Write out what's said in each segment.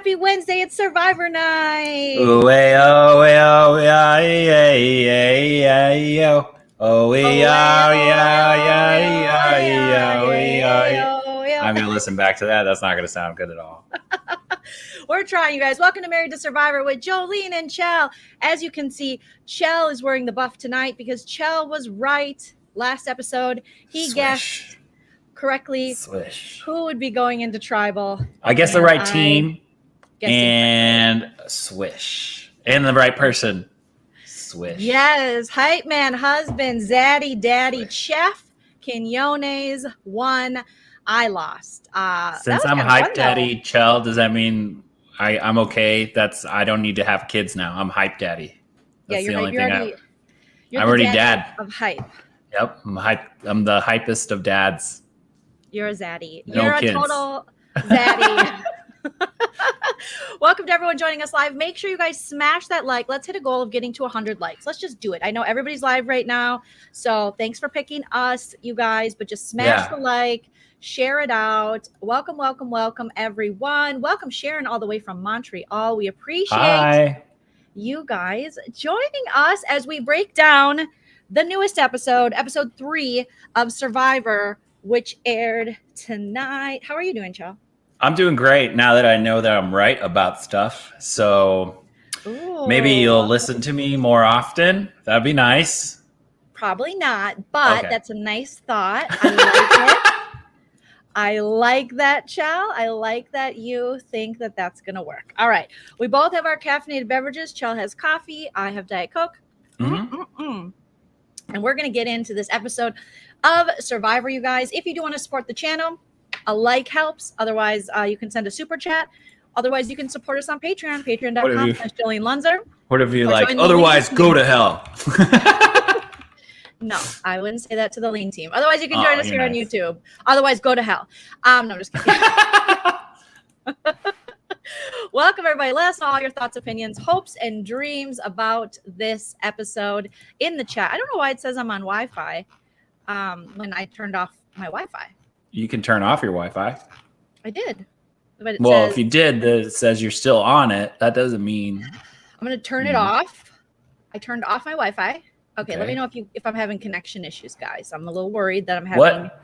Happy Wednesday. It's Survivor Night. Oh, oh, oh, yeah, yeah, yeah, yeah. Oh, yeah, yeah. I'm going to listen back to that. That's not going to sound good at all. We're trying, you guys. Welcome to Married to Survivor with Joleen and Xchel. As you can see, Xchel is wearing the buff tonight because Xchel was right last episode. He guessed correctly who would be going into tribal. I guess the right team and swish. And the right person. Swish. Yes. Hype man, husband, zaddy, daddy, chef, Quinones won. I lost. Since I'm hype daddy, Xchel, does that mean I'm okay? I don't need to have kids now. I'm hype daddy. That's the only thing I'm already dad of hype. Yep. I'm hype. I'm the hypest of dads. You're a zaddy. No You're kids. A total zaddy. Welcome to everyone joining us live. Make sure you guys smash that like. Let's hit a goal of getting to 100 likes. Let's just do it. I know everybody's live right now, so thanks for picking us, you guys, but just smash the like, share it out. Welcome, welcome, welcome, everyone. Welcome, Sharon, all the way from Montreal. We appreciate you guys joining us as we break down the newest episode 3 of Survivor, which aired tonight. How are you doing, Xchel? I'm doing great now that I know that I'm right about stuff. So maybe you'll listen to me more often. That'd be nice. Probably not, but that's a nice thought. I like it. I like that, Xchel. I like that you think that that's going to work. All right. We both have our caffeinated beverages. Xchel has coffee. I have Diet Coke. And we're going to get into this episode of Survivor, you guys. If you do want to support the channel, a like helps. Otherwise, you can send a super chat. Otherwise, you can support us on Patreon, patreon.com/Joleen Lunzer. What if you like? Otherwise, go to hell. No, I wouldn't say that to the Leen Team. Otherwise, you can join us here on YouTube. Otherwise, go to hell. No, I'm just kidding. Welcome, everybody. Let us know all your thoughts, opinions, hopes, and dreams about this episode in the chat. I don't know why it says I'm on Wi-Fi when I turned off my Wi-Fi. You can turn off your Wi-Fi. I did. But if you did, it says you're still on it. That doesn't mean. I'm going to turn it off. I turned off my Wi-Fi. Okay, let me know if I'm having connection issues, guys. I'm a little worried that I'm having. What?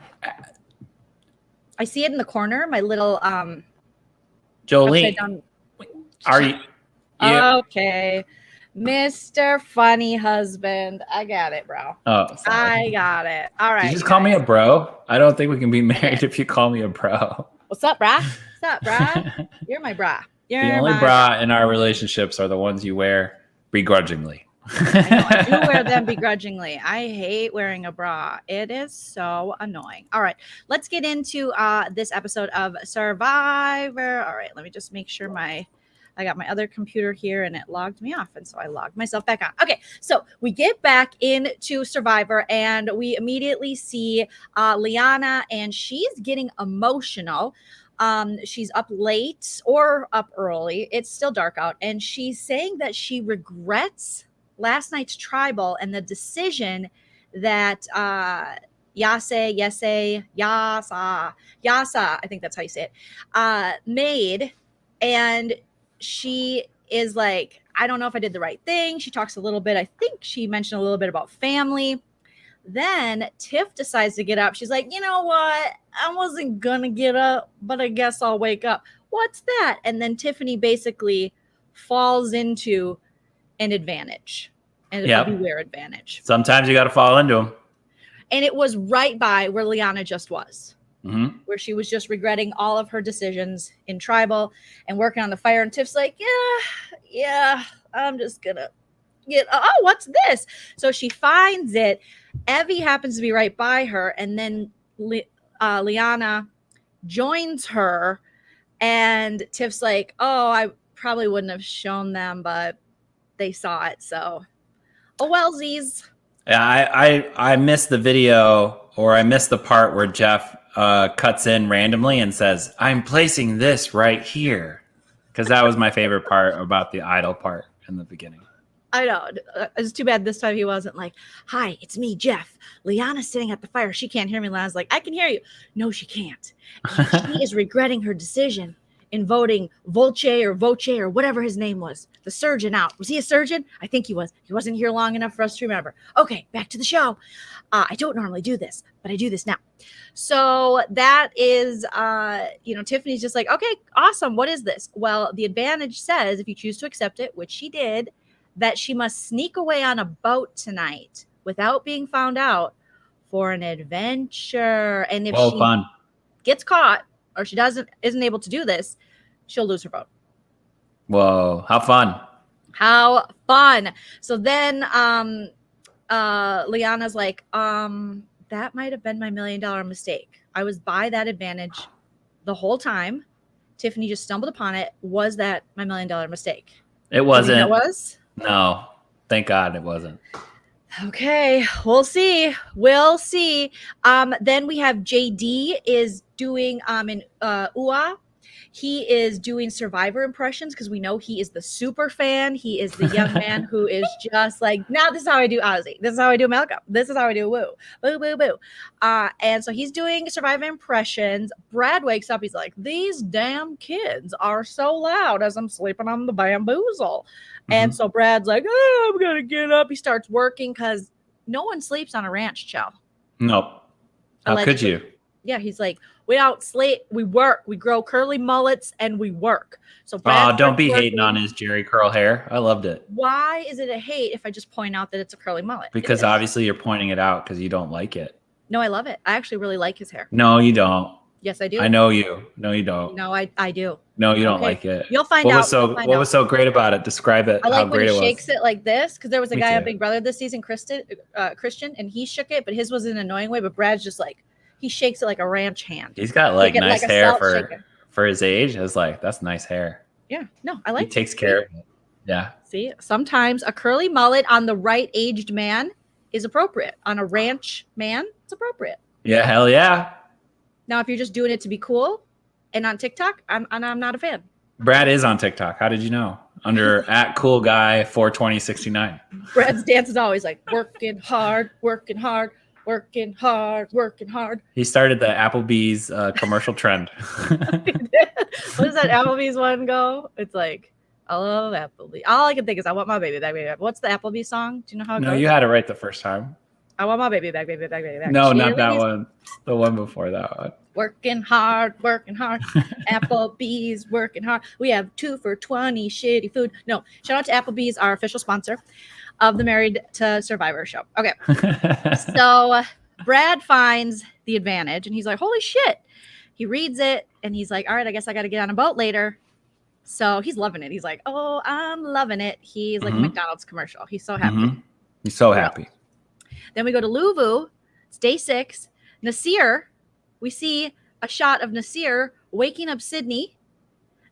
I see it in the corner. My little Joleen, are you? Okay, Mr. Funny Husband. I got it, bro. Oh, sorry. I got it. All right. Did you just call me a bro? I don't think we can be married if you call me a bro. What's up, brah? What's up, brah? You're my brah. The only bra in our relationships are the ones you wear begrudgingly. I do wear them begrudgingly. I hate wearing a bra. It is so annoying. All right, let's get into this episode of Survivor. All right, let me just make sure I got my other computer here and it logged me off, and so I logged myself back on. Okay, so we get back into Survivor and we immediately see Liana, and she's getting emotional. She's up late or up early. It's still dark out, and she's saying that she regrets last night's tribal and the decision that Yasa, I think that's how you say it, made. And she is like, I don't know if I did the right thing. She talks a little bit. I think she mentioned a little bit about family. Then Tiff decides to get up. She's like, you know what? I wasn't going to get up, but I guess I'll wake up. What's that? And then Tiffany basically falls into an advantage, and a beware advantage. Sometimes you got to fall into them. And it was right by where Liana just was, where she was just regretting all of her decisions in tribal and working on the fire. And Tiff's like, yeah, I'm just going to what's this? So she finds it. Evie happens to be right by her. And then Liana joins her. And Tiff's like, I probably wouldn't have shown them, but they saw it. So, wellsies. Yeah, I missed the video, or I missed the part where Jeff cuts in randomly and says, I'm placing this right here. Because that was my favorite part about the idol part in the beginning. I know. It's too bad this time he wasn't like, hi, it's me, Jeff. Liana's sitting at the fire. She can't hear me. Liana's like, I can hear you. No, she can't. And she is regretting her decision. in voting Voce or whatever his name was, the surgeon out. Was he a surgeon? I think he was. He wasn't here long enough for us to remember. Okay, back to the show. I don't normally do this, but I do this now. So that is, Tiffany's just like, okay, awesome. What is this? Well, the advantage says, if you choose to accept it, which she did, that she must sneak away on a boat tonight without being found out for an adventure. And if she fun. gets caught or she isn't able to do this, she'll lose her boat. Whoa, how fun. How fun. So then Liana's like, that might have been my $1 million mistake. I was by that advantage the whole time. Tiffany just stumbled upon it. Was that my $1 million mistake? It wasn't. It was? No, thank God it wasn't. Okay, we'll see. We'll see. Then we have JD is doing in UA. He is doing Survivor impressions because we know he is the super fan. He is the young man who is just like, now this is how I do Ozzy. This is how I do Malcolm. This is how I do Woo. Boo, boo, boo. And so he's doing Survivor impressions. Brad wakes up. He's like, these damn kids are so loud as I'm sleeping on the bamboozle. Mm-hmm. And so Brad's like, oh, I'm going to get up. He starts working because no one sleeps on a ranch, Xchel. Nope. How could you? Yeah, he's like, we don't sleep, we work, we grow curly mullets, and we work. So don't be hating on his Jerry curl hair. I loved it. Why is it a hate if I just point out that it's a curly mullet? Because obviously you're pointing it out because you don't like it. No, I love it. I actually really like his hair. No, you don't. Yes, I do. I know you. No, you don't. No, I do. No, you don't like it. You'll find out. What was so great about it? Describe it. I like how great when it was. He shakes it like this because there was a guy on Big Brother this season, Christian, and he shook it, but his was in an annoying way. But Brad's just like, he shakes it like a ranch hand. He's got nice hair for his age. It's like, that's nice hair. Yeah, no, I like. He takes care of it. Yeah. See, sometimes a curly mullet on the right aged man is appropriate. On a ranch man, it's appropriate. Yeah, hell yeah. Now, if you're just doing it to be cool and on TikTok, I'm not a fan. Brad is on TikTok. How did you know? Under @coolguy42069. Brad's dance is always like working hard, working hard, working hard, working hard. He started the Applebee's commercial trend. What does that Applebee's one go? It's like, I love Applebee's. All I can think is, I want my baby back, baby back. What's the Applebee's song? Do you know how it goes? No, you had it right the first time. I want my baby back, baby back, baby back. No, not that one. The one before that one. Working hard, working hard. Applebee's working hard. We have 2 for $20 shitty food. No, shout out to Applebee's, our official sponsor of the Married to Survivor show. Okay. So Brad finds the advantage and he's like, holy shit. He reads it and he's like, all right, I guess I got to get on a boat later. So he's loving it. He's like, oh, I'm loving it. He's like a McDonald's commercial. He's so happy. He's so happy. Then we go to Luvu. It's day 6. Nasir, we see a shot of Nasir waking up Sydney.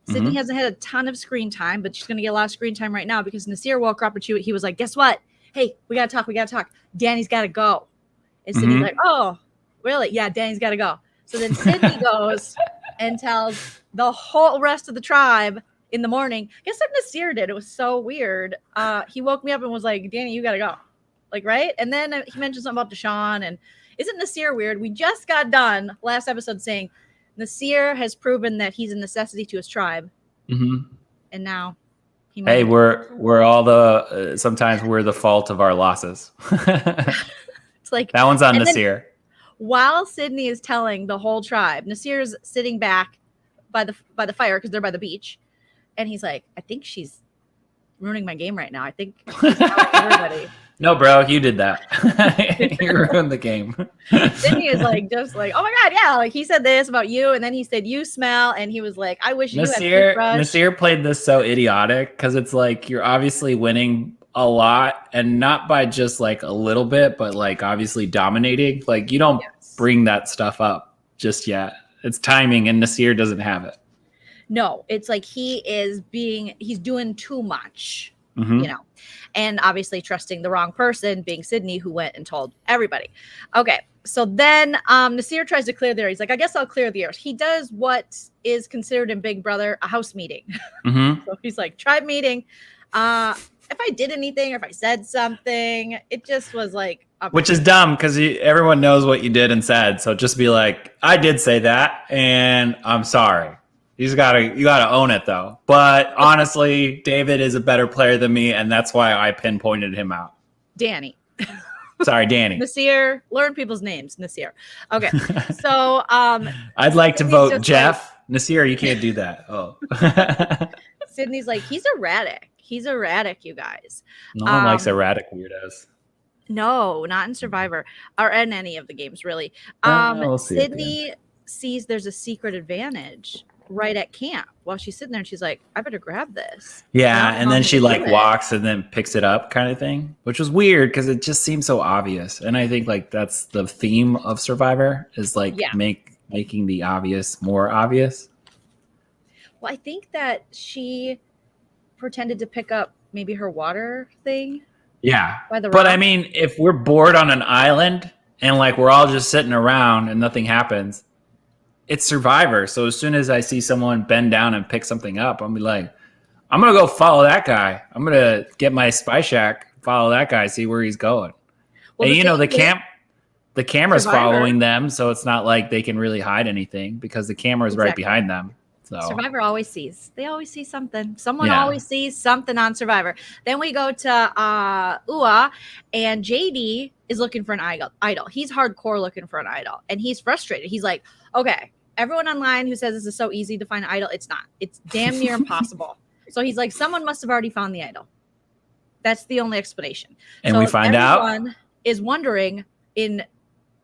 Sydney hasn't had a ton of screen time, but she's going to get a lot of screen time right now because Nasir woke up and he was like, guess what? Hey, we got to talk. Danny's got to go. And Sydney's like, oh, really? Yeah, Danny's got to go. So then Sydney goes and tells the whole rest of the tribe in the morning. Guess what Nasir did? It was so weird. He woke me up and was like, Danny, you got to go. Like, right? And then he mentioned something about Deshaun. And isn't Nasir weird? We just got done last episode saying Nasir has proven that he's a necessity to his tribe. And now we're all sometimes we're the fault of our losses. It's like that one's on Nasir. While Sydney is telling the whole tribe, Nasir's sitting back by the fire because they're by the beach. And he's like, I think she's ruining my game right now. I think she's everybody. No, bro, you did that. You ruined the game. Sydney is like, just like, oh my God, yeah. Like he said this about you. And then he said, you smell. And he was like, I wish you had toothbrush. Nasir played this so idiotic because it's like, you're obviously winning a lot and not by just like a little bit, but like obviously dominating. Like you don't bring that stuff up just yet. It's timing and Nasir doesn't have it. No, it's like he's doing too much, you know, and obviously trusting the wrong person, being Sydney, who went and told everybody. Okay, so then Nasir tries to clear the air. He's like, I guess I'll clear the air. He does what is considered in Big Brother a house meeting. So he's like, tribe meeting. If I did anything or if I said something, it just was like... Which is dumb because everyone knows what you did and said. So just be like, I did say that and I'm sorry. You gotta own it though. But honestly, David is a better player than me, and that's why I pinpointed him out. Danny. Sorry, Danny. Nasir. Learn people's names. Nasir. Okay. So I'd like to Sydney's vote just Jeff. Nasir, you can't do that. Oh. Sydney's like, he's erratic. He's erratic, you guys. No one likes erratic weirdos. No, not in Survivor or in any of the games, really. We'll see Sydney sees there's a secret advantage right at camp while she's sitting there, and she's like, I better grab this. Yeah, and then she like walks and then picks it up kind of thing, which was weird because it just seems so obvious. And I think like that's the theme of Survivor is like making the obvious more obvious. Well, I think that she pretended to pick up maybe her water thing. Yeah. By the but rock. I mean, if we're bored on an island and like we're all just sitting around and nothing happens, it's Survivor. So as soon as I see someone bend down and pick something up, I'm be like, I'm gonna go follow that guy. I'm gonna get my spy shack, follow that guy, see where he's going. Well, and you know the camera's Survivor. Following them, so it's not like they can really hide anything because the camera's right behind them. So Survivor always sees. They always see something. Someone always sees something on Survivor. Then we go to Ua, and JD is looking for an idol. He's hardcore looking for an idol, and he's frustrated. He's like, okay, everyone online who says this is so easy to find an idol, it's not. It's damn near impossible. So he's like, someone must have already found the idol. That's the only explanation. And so we find out. Everyone is wondering in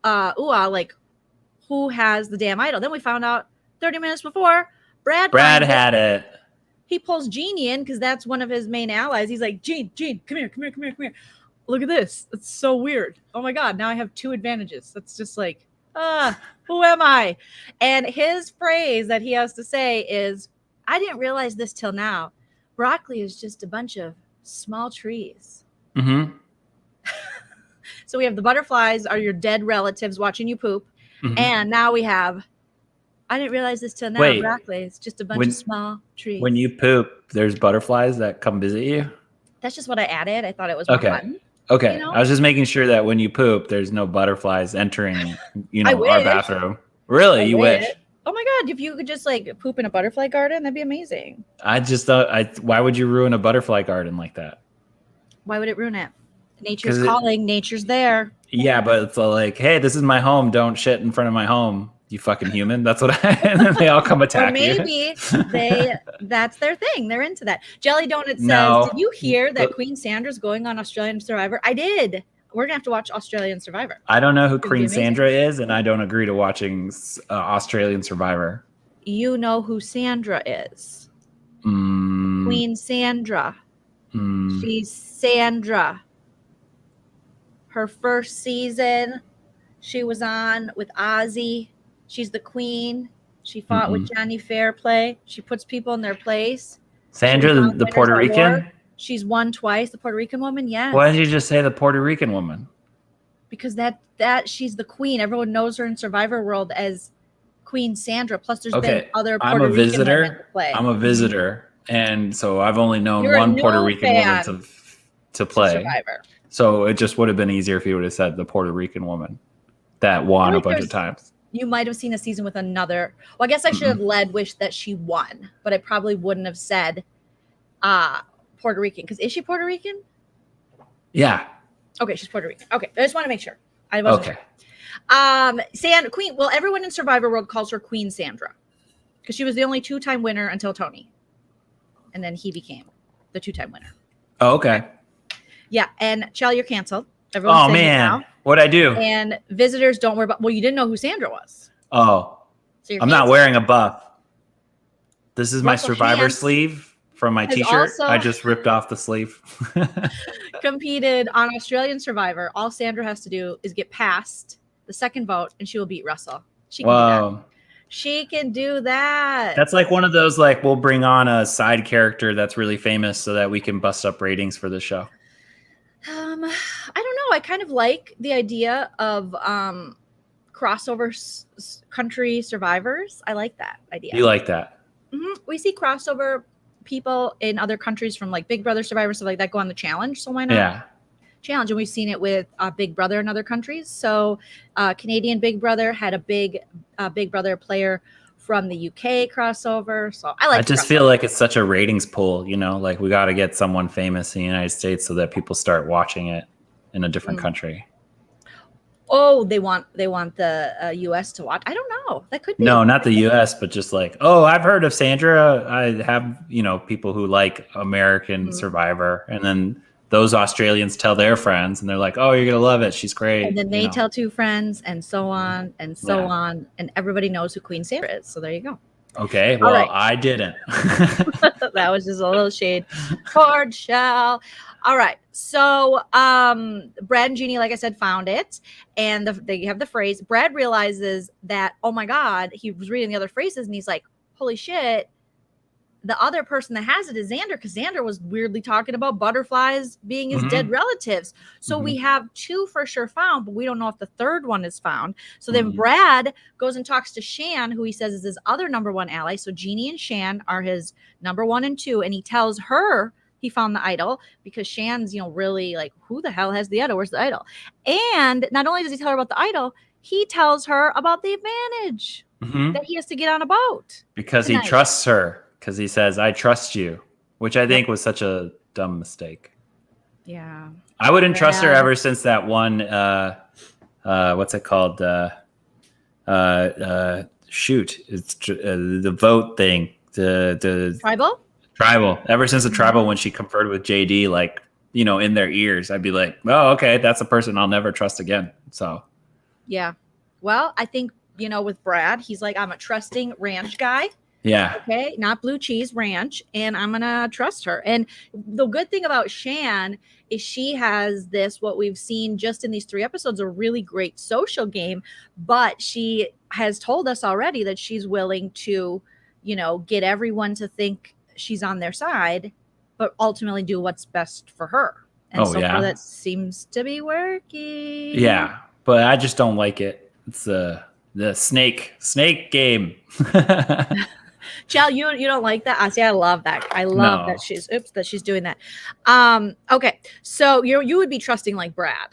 Ua, like, who has the damn idol. Then we found out 30 minutes before, Brad had it. He pulls Genie in because that's one of his main allies. He's like, Gene, come here. Look at this. It's so weird. Oh my God. Now I have 2 advantages. That's just like, who am I? And his phrase that he has to say is, I didn't realize this till now. Broccoli is just a bunch of small trees. Mm-hmm. So we have the butterflies are your dead relatives watching you poop. Mm-hmm. And now we have, I didn't realize this till now. Wait, broccoli is just a bunch of small trees. When you poop, there's butterflies that come visit you? That's just what I added. I thought it was more fun. Okay. You know? I was just making sure that when you poop, there's no butterflies entering, our bathroom. Really? You wish? Oh my God. If you could just like poop in a butterfly garden, that'd be amazing. I just thought, why would you ruin a butterfly garden like that? Why would it ruin it? Nature's calling. Nature's there. Yeah, but it's like, hey, this is my home. Don't shit in front of my home. You fucking human. That's what and then they all come attack you. Maybe that's their thing. They're into that. Jelly Donut says, did you hear that Queen Sandra's going on Australian Survivor? I did. We're gonna have to watch Australian Survivor. I don't know who Queen Sandra is, and I don't agree to watching Australian Survivor. You know who Sandra is. Queen Sandra. She's Sandra. Her first season, she was on with Ozzy. She's the queen. She fought with Johnny Fairplay. She puts people in their place. Sandra, the Puerto Rican? She's won twice. The Puerto Rican woman, yes. Why did you just say the Puerto Rican woman? Because that she's the queen. Everyone knows her in Survivor World as Queen Sandra. Plus, there's been other Puerto Rican women to play. I'm a visitor, and so I've only known one Puerto Rican woman to play. Survivor. So it just would have been easier if you would have said the Puerto Rican woman that won a bunch of times. You might have seen a season with another. Well, I guess I should have led wish that she won, but I probably wouldn't have said Puerto Rican. Because is she Puerto Rican? Yeah. Okay, she's Puerto Rican. Okay, I just want to make sure. I wasn't sure. Queen. Well, everyone in Survivor World calls her Queen Sandra because she was the only 2-time winner until Tony, and then he became the 2-time winner. Oh, okay. Yeah, and Xchel, you're canceled. Everyone's saying it now. What'd I do? And visitors don't worry about. Well, you didn't know who Sandra was. Oh, so I'm not wearing a buff. This is my Survivor sleeve from my T-shirt. I just ripped off the sleeve. Competed on Australian Survivor. All Sandra has to do is get past the second vote, and she will beat Russell. She can do that. She can do that. That's like one of those like we'll bring on a side character that's really famous so that we can bust up ratings for the show. I don't know. I kind of like the idea of crossover country survivors. I like that idea. You like that? Mm-hmm. We see crossover people in other countries from like Big Brother Survivor, stuff like that, go on the challenge. So why not? Yeah. Challenge. And we've seen it with Big Brother in other countries. So Canadian Big Brother had a big Big Brother player from the UK crossover. So I just feel like it's such a ratings pool, like we got to get someone famous in the United States so that people start watching it in a different country. Oh, they want the US to watch. I don't know. That could be. No, not the US, but just like, oh, I've heard of Sandra. I have, people who like American Survivor, and then those Australians tell their friends, and they're like, oh, you're gonna love it. She's great. And then they tell two friends, and so on and so on, and everybody knows who Queen Sandra is. So there you go. Okay, well, right. I didn't. That was just a little shade for Xchel. All right. So Brad and Jeannie, like I said, found it. And they have the phrase. Brad realizes that, oh my God, he was reading the other phrases and he's like, holy shit. The other person that has it is Xander, because Xander was weirdly talking about butterflies being his dead relatives. So we have two for sure found, but we don't know if the third one is found. So then Brad goes and talks to Shan, who he says is his other number one ally. So Jeannie and Shan are his number 1 and 2. And he tells her he found the idol because Shan's, really like, who the hell has the idol? Where's the idol? And not only does he tell her about the idol, he tells her about the advantage that he has to get on a boat. Because he trusts her. Because he says, I trust you, which I think was such a dumb mistake. Yeah. I wouldn't trust her ever since that one, what's it called? Shoot. It's the vote thing. The Tribal. Ever since the tribal, when she conferred with JD, like, in their ears, I'd be like, oh, okay, that's a person I'll never trust again. So. Yeah. Well, I think, with Brad, he's like, I'm a trusting ranch guy. Yeah. Okay. Not blue cheese, ranch. And I'm going to trust her. And the good thing about Shan is she has this, what we've seen just in these 3 episodes, a really great social game. But she has told us already that she's willing to, get everyone to think she's on their side, but ultimately do what's best for her. And so far that seems to be working. Yeah. But I just don't like it. It's the snake game. Xchel, you don't like that? I see. I love that. I love that she's doing that. Okay, so you would be trusting like Brad.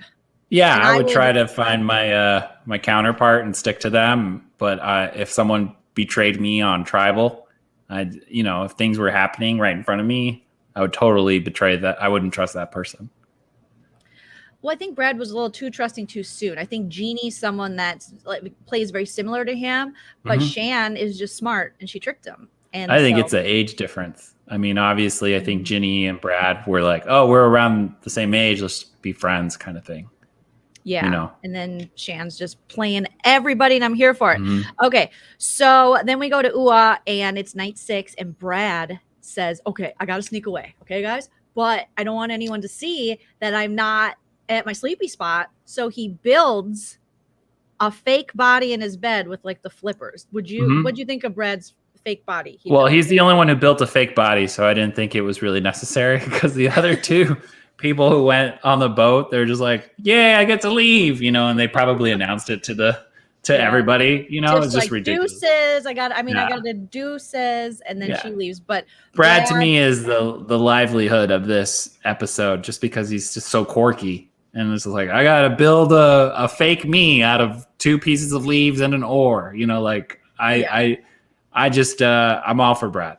Yeah, I would try to find my my counterpart and stick to them. But if someone betrayed me on tribal, if things were happening right in front of me, I would totally betray that. I wouldn't trust that person. Well, I think Brad was a little too trusting too soon. I think Jeannie's someone that plays very similar to him, but Shan is just smart and she tricked him. And I think it's an age difference. I mean, obviously, I think Ginny and Brad were like, oh, we're around the same age. Let's be friends kind of thing. Yeah. And then Shan's just playing everybody and I'm here for it. Okay. So then we go to Ua and it's night 6 and Brad says, okay, I got to sneak away. Okay, guys. But I don't want anyone to see that I'm not at my sleepy spot. So he builds a fake body in his bed with like the flippers. What'd you think of Brad's fake body? He's the only one who built a fake body, so I didn't think it was really necessary because the other 2 people who went on the boat, they're just like, yeah, I get to leave, and they probably announced it to everybody, it's just like, ridiculous. Deuces, I got the deuces, and then she leaves. But Brad to me is the livelihood of this episode, just because he's just so quirky. And it's like, I got to build a fake me out of 2 pieces of leaves and an oar. I'm all for Brad.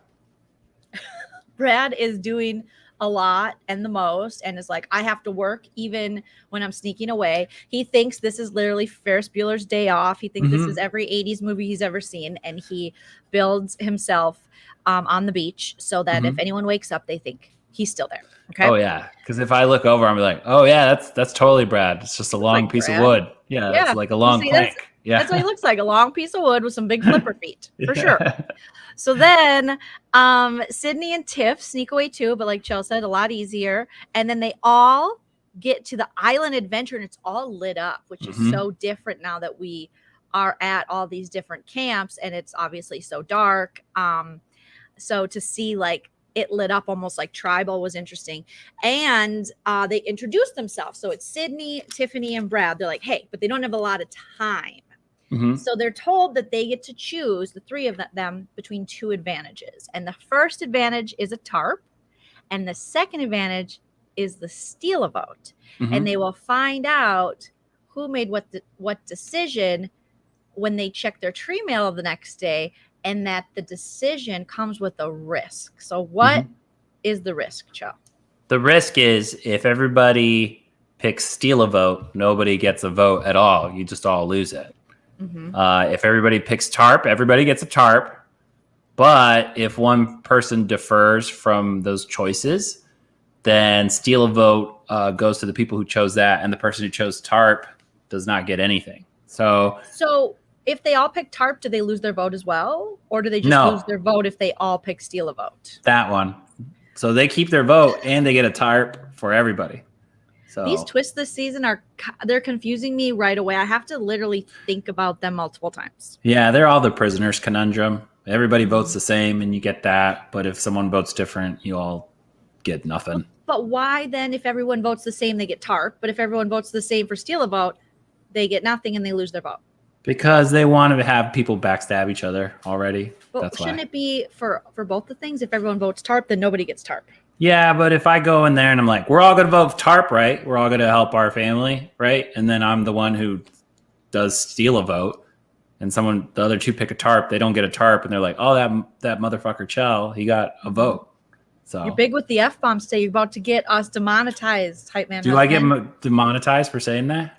Brad is doing a lot and the most, and is like, I have to work even when I'm sneaking away. He thinks this is literally Ferris Bueller's Day Off. He thinks this is every 80s movie he's ever seen. And he builds himself on the beach so that if anyone wakes up, they think he's still there. Okay. Oh yeah, because if I look over, I'm like, oh yeah, that's totally Brad. It's just a long piece of wood. Yeah, it's like a long plank. That's what he looks like, a long piece of wood with some big flipper feet for sure. So then Sydney and Tiff sneak away too, but like Xchel said, a lot easier. And then they all get to the island adventure and it's all lit up, which is so different now that we are at all these different camps and it's obviously so dark. So to see like it lit up almost like tribal was interesting. And they introduced themselves. So it's Sydney, Tiffany, and Brad. They're like, hey, but they don't have a lot of time. So they're told that they get to choose, the 3 of them, between 2 advantages. And the first advantage is a tarp. And the second advantage is the steal a vote. And they will find out who made what decision when they check their tree mail the next day. and that the decision comes with a risk. So what is the risk, Joe? The risk is if everybody picks steal a vote, nobody gets a vote at all. You just all lose it. If everybody picks tarp, everybody gets a tarp. But if one person defers from those choices, then steal a vote goes to the people who chose that, and the person who chose tarp does not get anything. So if they all pick tarp, do they lose their vote as well? Or do they just lose their vote if they all pick steal a vote? That one. So they keep their vote and they get a tarp for everybody. So these twists this season they're confusing me right away. I have to literally think about them multiple times. Yeah, they're all the prisoner's conundrum. Everybody votes the same and you get that. But if someone votes different, you all get nothing. But why then, if everyone votes the same, they get tarp? But if everyone votes the same for steal a vote, they get nothing and they lose their vote? Because they want to have people backstab each other already. But that's shouldn't why. It be for both the things? If everyone votes tarp, then nobody gets tarp. Yeah, but if I go in there and I'm like, we're all going to vote tarp, right? We're all going to help our family, right? And then I'm the one who does steal a vote, and the other two pick a tarp, they don't get a tarp, and they're like, oh, that motherfucker Xchel, he got a vote. So you're big with the F-bombs today. You're about to get us demonetized, hype man. Do I get demonetized for saying that?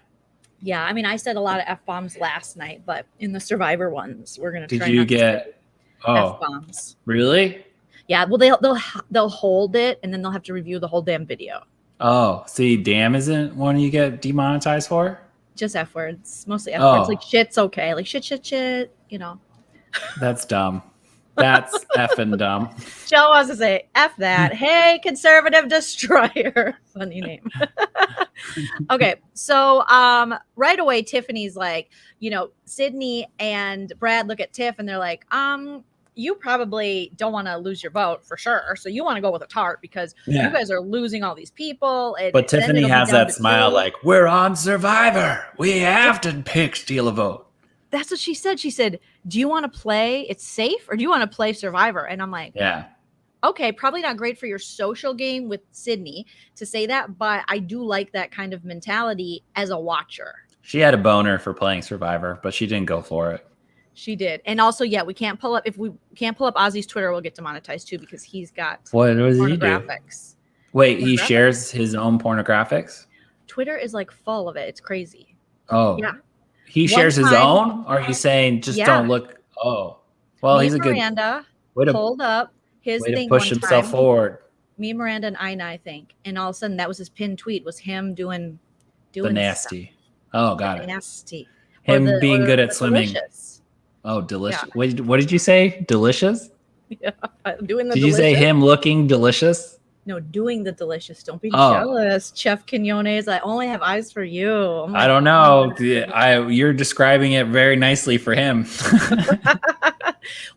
Yeah, I mean, I said a lot of F-bombs last night, but in the Survivor ones, we're going to try Did you get F-bombs. Really? Yeah, well, they'll hold it, and then they'll have to review the whole damn video. Oh, see, damn isn't one you get demonetized for? Just F words, mostly F words. Like shit's okay, like shit, you know. That's dumb. That's effing dumb. Joe wants to say F that. Hey, conservative destroyer. Funny name. Okay, so right away, Tiffany's like, Sydney and Brad look at Tiff and they're like, you probably don't want to lose your vote for sure. So you want to go with a tarp because you guys are losing all these people. But Tiffany has that smile like, we're on Survivor. We have to pick steal a vote. That's what she said. She said, do you want to play It's Safe or do you want to play Survivor? And I'm like, yeah. Okay, probably not great for your social game with Sydney to say that, but I do like that kind of mentality as a watcher. She had a boner for playing Survivor, but she didn't go for it. She did. And also, we can't pull up Ozzy's Twitter, we'll get demonetized too because he's got what does he do? Wait, he shares his own pornographics? Twitter is like full of it. It's crazy. Oh. Yeah. He shares his own? Or are you saying just don't look? Oh. Well, he's a good Miranda pulled up his thing. Push himself forward. Me, Miranda, and Ina, I think. And all of a sudden that was his pinned tweet, was him doing the nasty stuff. Oh, got it. Nasty. Him being good at swimming. Delicious. Oh, delicious. Yeah. What did you say? Delicious? Yeah. Doing the Did delicious? You say him looking delicious? No, doing the delicious. Don't be jealous. Chef Quinones, I only have eyes for you. Oh I don't know. You're describing it very nicely for him.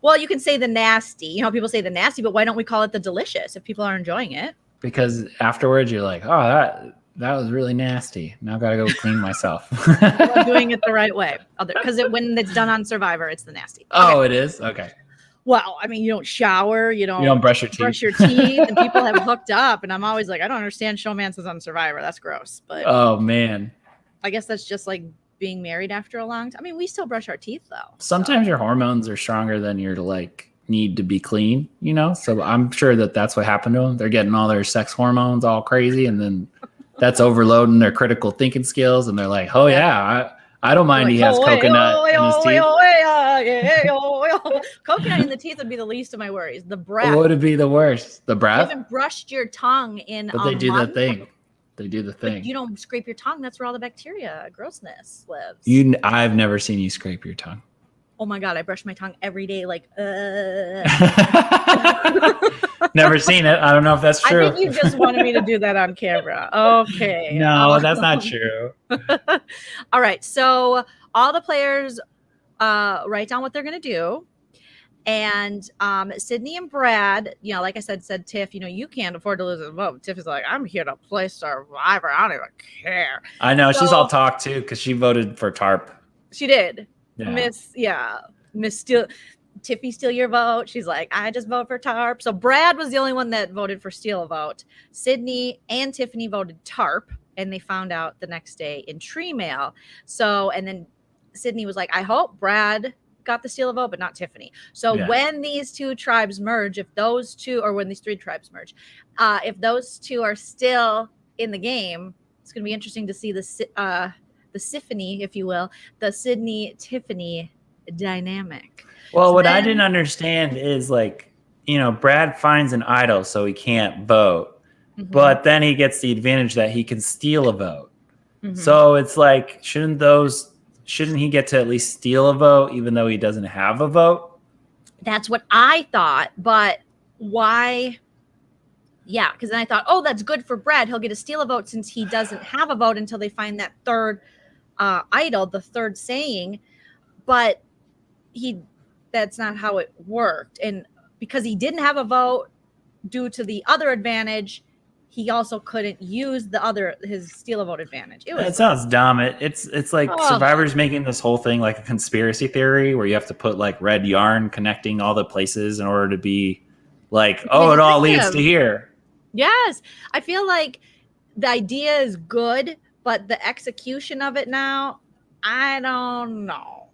Well, you can say the nasty. People say the nasty, but why don't we call it the delicious if people are enjoying it? Because afterwards you're like, oh, that was really nasty. Now I got to go clean myself. I'm doing it the right way. Because when it's done on Survivor, it's the nasty. Okay. Oh, it is? Okay. Well, I mean, you don't shower, you don't brush your teeth, and people have hooked up, and I'm always like, I don't understand showmances on Survivor. That's gross. But oh man, I guess that's just like being married after a long time. I mean, we still brush our teeth though. Sometimes your hormones are stronger than your need to be clean, So I'm sure that's what happened to them. They're getting all their sex hormones all crazy, and then that's overloading their critical thinking skills, and they're like, oh yeah, I don't mind he has coconut in his teeth. Coconut in the teeth would be the least of my worries. The breath. What would be the worst? The breath? You haven't brushed your tongue in But they do the thing. They do the thing. But you don't scrape your tongue. That's where all the bacteria, grossness lives. I've never seen you scrape your tongue. Oh my God, I brush my tongue every day. Never seen it. I don't know if that's true. I think you just wanted me to do that on camera. Okay. No, that's not true. All right. So all the players write down what they're going to do. And Sydney and Brad, like I said Tiff, you can't afford to lose a vote. Tiff is like, I'm here to play Survivor. I don't even care. I know. She's all talk too because she voted for tarp. She did. Yeah. Miss Tiffy, steal your vote. She's like, I just vote for tarp. So Brad was the only one that voted for steal a vote. Sydney and Tiffany voted tarp, and they found out the next day in tree mail. So, and then Sydney was like, I hope Brad got the steal a vote, but not Tiffany. So when these two tribes merge, if those two, or when these three tribes merge, if those two are still in the game, it's going to be interesting to see the Tiffany, if you will, the Sydney Tiffany dynamic. Well, what I didn't understand is like, you know, Brad finds an idol so he can't vote, but then he gets the advantage that he can steal a vote. So it's like, shouldn't he get to at least steal a vote even though he doesn't have a vote? That's what I thought, but why? Yeah, because then I thought, oh, that's good for Brad. He'll get to steal a vote since he doesn't have a vote until they find that third idol, the third saying. But that's not how it worked. And because he didn't have a vote due to the other advantage, he also couldn't use his steal a vote advantage. It sounds dumb. It's like Survivor's making this whole thing like a conspiracy theory where you have to put like red yarn connecting all the places in order to be like, it all leads to here. Yes. I feel like the idea is good, but the execution of it now, I don't know.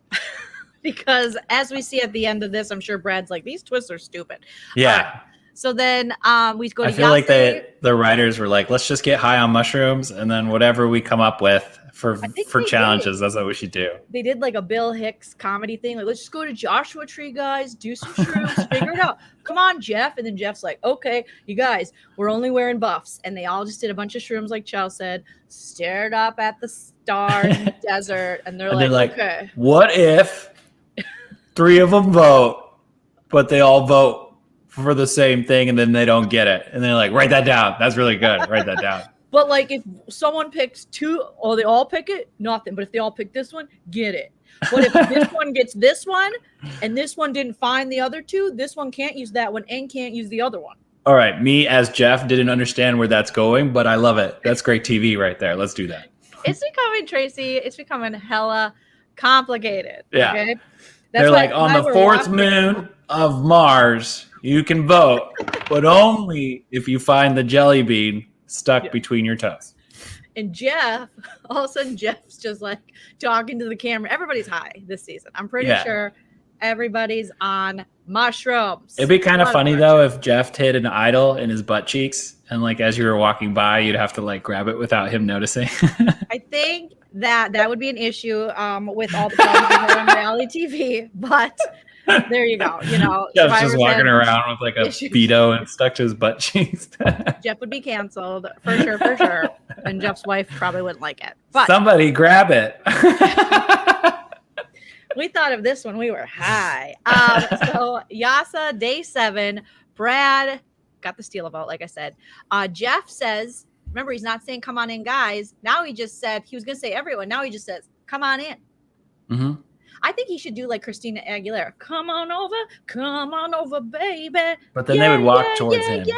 Because as we see at the end of this, I'm sure Brad's like, these twists are stupid. Yeah. So then we go to I feel like the writers were like, let's just get high on mushrooms, and then whatever we come up with for challenges, that's what we should do. They did like a Bill Hicks comedy thing. Like, let's just go to Joshua Tree, guys, do some shrooms, figure it out. Come on, Jeff. And then Jeff's like, okay, you guys, we're only wearing buffs. And they all just did a bunch of shrooms, like Xchel said, stared up at the stars in the desert. And they're like, okay. What if 3 of them vote, but they all vote for the same thing and then they don't get it? And they're like, write that down. That's really good. Write that down. But like if someone picks 2 or they all pick it, nothing. But if they all pick this one, get it. But if this one gets this one and this one didn't find the other 2, this one can't use that one and can't use the other one. All right. Me as Jeff didn't understand where that's going, but I love it. That's great TV right there. Let's do that. It's becoming, Tracy, it's becoming hella complicated. Yeah. Okay? They're like, on the 4th moon of Mars, you can vote, but only if you find the jelly bean stuck between your toes. And Jeff, all of a sudden, Jeff's just like talking to the camera. Everybody's high this season. I'm pretty sure everybody's on mushrooms. It'd be kind of funny, though, if Jeff hid an idol in his butt cheeks, and like as you were walking by, you'd have to like grab it without him noticing. I think that would be an issue with all the problems on reality TV, but there you go. You know, Jeff's just walking around with like a Speedo and stuck to his butt cheeks. Jeff would be canceled for sure. And Jeff's wife probably wouldn't like it. But somebody grab it. We thought of this when we were high. So Yasa, day 7, Brad got the steal a vote, like I said. Jeff says, remember, he's not saying come on in, guys. Now he just said he was going to say everyone. Now he just says come on in. Mm-hmm. I think he should do like Christina Aguilera. Come on over, baby. But then they would walk towards him. Yeah.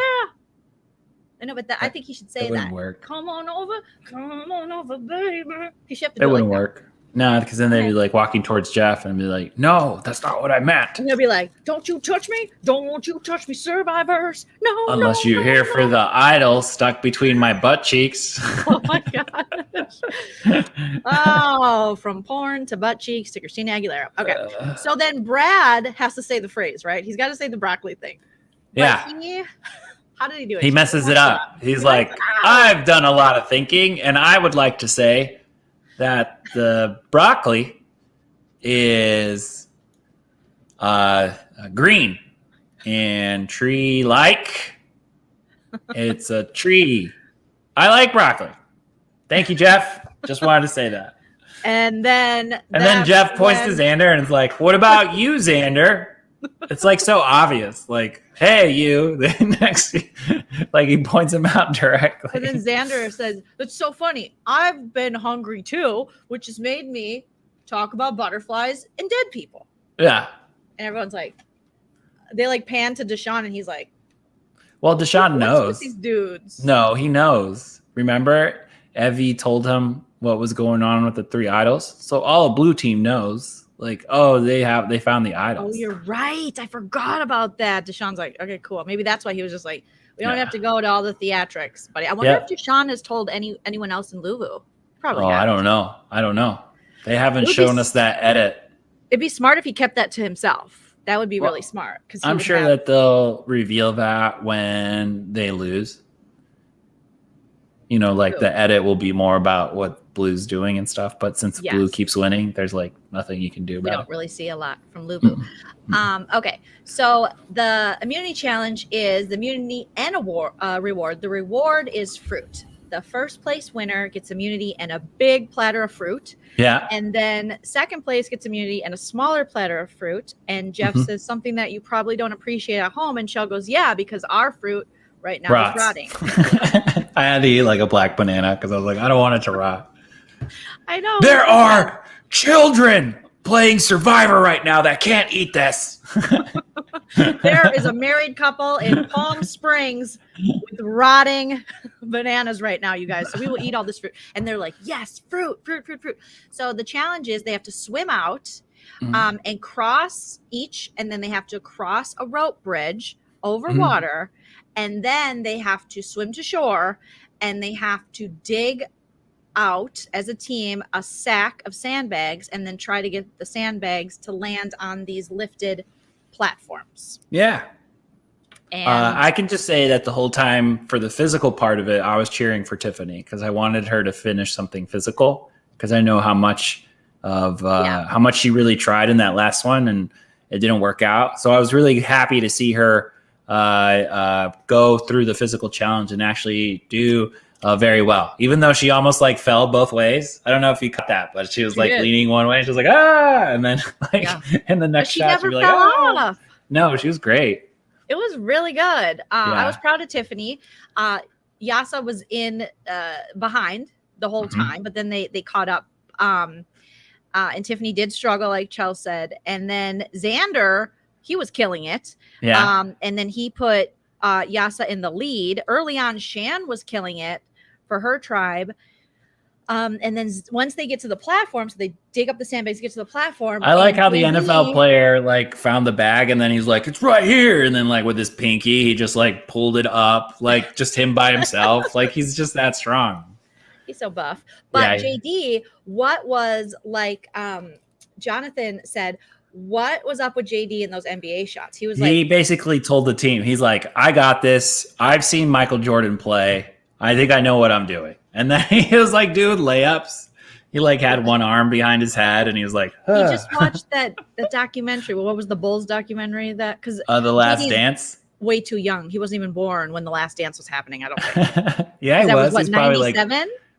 I know, but I think he should say that. Wouldn't work. Come on over, baby. He should have to do it wouldn't like work. That. No, because then they'd be like walking towards Jeff and be like, no, that's not what I meant. And they'll be like, don't you touch me. Don't you touch me, survivors. No, unless you're here for the idol stuck between my butt cheeks. Oh, my gosh. Oh, from porn to butt cheeks to Christina Aguilera. Okay. So then Brad has to say the phrase, right? He's got to say the broccoli thing. But how did he do it? He messes it up. He's like, I've done a lot of thinking, and I would like to say that the broccoli is green and tree-like. It's a tree. I like broccoli. Thank you, Jeff. Just wanted to say that. And then Jeff points to Xander and is like, what about you, Xander? It's like so obvious. Like, hey, you. Then next, like he points him out directly. And then Xander says, "That's so funny. I've been hungry too, which has made me talk about butterflies and dead people." Yeah. And everyone's like, they like pan to Deshaun, and he's like, "Well, Deshaun knows with these dudes." No, he knows. Remember, Evie told him what was going on with the 3 idols, so all of Blue Team knows. Like, oh, they found the idols. Oh, you're right. I forgot about that. Deshaun's like, okay, cool. Maybe that's why he was just like, we don't have to go to all the theatrics. But I wonder if Deshaun has told anyone else in Luvu. Probably. Oh, I don't know. They haven't shown us that edit. It'd be smart if he kept that to himself. That would be really smart. Because I'm sure that they'll reveal that when they lose. You know, like the edit will be more about what Blue's doing and stuff. But since Blue keeps winning, there's like nothing you can do about it. We don't really see a lot from Lubu. Okay, so the immunity challenge is the immunity and reward. The reward is fruit. The first place winner gets immunity and a big platter of fruit. Yeah. And then second place gets immunity and a smaller platter of fruit. And Jeff says something that you probably don't appreciate at home. And Xchel goes, yeah, because our fruit right now is rotting. I had to eat like a black banana because I was like, I don't want it to rot. I know. There are children playing Survivor right now that can't eat this. There is a married couple in Palm Springs with rotting bananas right now, you guys. So we will eat all this fruit. And they're like, yes, fruit. So the challenge is they have to swim out and cross each, and then they have to cross a rope bridge over water. And then they have to swim to shore, and they have to dig out as a team a sack of sandbags and then try to get the sandbags to land on these lifted platforms. Yeah. And I can just say that the whole time for the physical part of it, I was cheering for Tiffany because I wanted her to finish something physical because I know how much she really tried in that last one and it didn't work out. So I was really happy to see her go through the physical challenge and actually do very well, even though she almost like fell both ways. I don't know if you cut that, but she was leaning one way. She was like, and then in the next shot, she'd be like, off. No, she was great. It was really good. I was proud of Tiffany. Yasa was in behind the whole time, but then they caught up. And Tiffany did struggle, like Xchel said. And then Xander, he was killing it. Yeah. And then he put Yasa in the lead. Early on, Shan was killing it for her tribe. And then once they get to the platform, so they dig up the sandbags, get to the platform. I like how the NFL player like found the bag and then he's like, it's right here. And then like with his pinky, he just like pulled it up, like just him by himself. Like he's just that strong. He's so buff. But JD, what was like Jonathan said, what was up with JD in those NBA shots? He basically told the team, he's like, I got this. I've seen Michael Jordan play. I think I know what I'm doing. And then he was like doing layups. He like had one arm behind his head and he was like, He just watched that documentary. What was the Bulls documentary because The Last Dance? Way too young. He wasn't even born when The Last Dance was happening, I don't think. Yeah, he was. He's probably like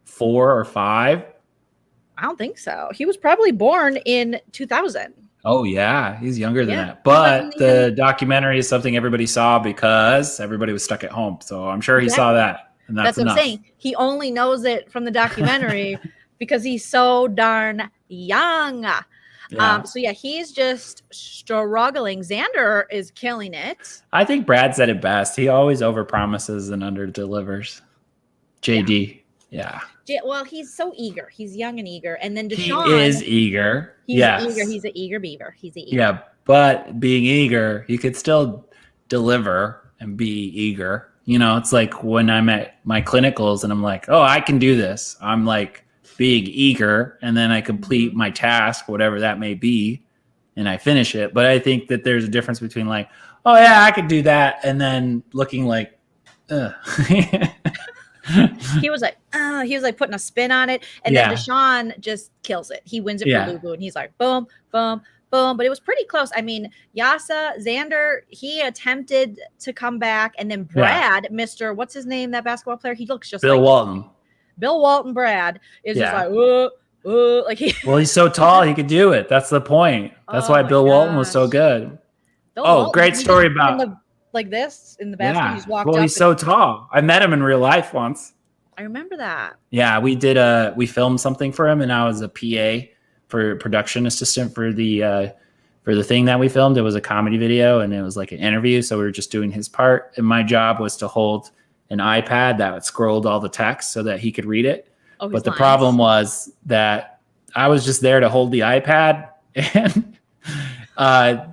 4 or 5. I don't think so. He was probably born in 2000. Oh, yeah. He's younger than that. But the documentary is something everybody saw because everybody was stuck at home. So I'm sure he saw that. And that's what I'm saying. He only knows it from the documentary because he's so darn young. Yeah. He's just struggling. Xander is killing it. I think Brad said it best. He always overpromises and underdelivers. JD. Yeah. Well, he's so eager. He's young and eager. And then Deshaun. He is eager. He's eager. He's an eager beaver. He's an eager. Yeah, but being eager, you could still deliver and be eager. You know, it's like when I'm at my clinicals and I'm like, oh, I can do this. I'm like being eager and then I complete my task, whatever that may be, and I finish it. But I think that there's a difference between like, oh, yeah, I could do that. And then looking like, He was like putting a spin on it. And then Deshaun just kills it. He wins it for Lubu. And he's like, boom, boom, boom. But it was pretty close. I mean, Xander, he attempted to come back. And then Brad, Mr. What's his name, that basketball player? He looks just Bill like Walton. Bill Walton Brad is just like, like well, he's so tall, he could do it. That's the point. That's why Bill Walton was so good. Walton, great story about like this in the bathroom. He's walked well, up. He's so tall. I met him in real life once. I remember that. Yeah, we filmed something for him, and I was a PA for production assistant for the thing that we filmed. It was a comedy video, and it was like an interview. So we were just doing his part, and my job was to hold an iPad that scrolled all the text so that he could read it. But the problem was that I was just there to hold the iPad, and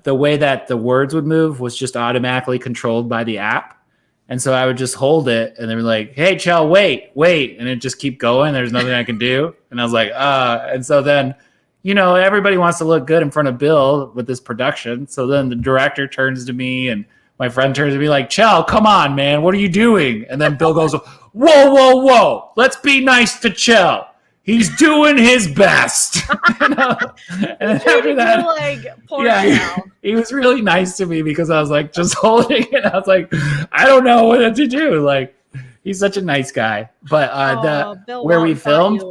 the way that the words would move was just automatically controlled by the app. And so I would just hold it and they were like, hey, Xchel, wait. And it just keep going. There's nothing I can do. And I was like, and so then everybody wants to look good in front of Bill with this production. So then the director turns to me and my friend turns to me like, Xchel, come on, man. What are you doing? And then Bill goes, whoa, whoa, whoa. Let's be nice to Xchel. He's doing his best. And after that, like, poor Xchel. He was really nice to me because I was like, just holding it. I was like, I don't know what to do. Like, he's such a nice guy. But where we filmed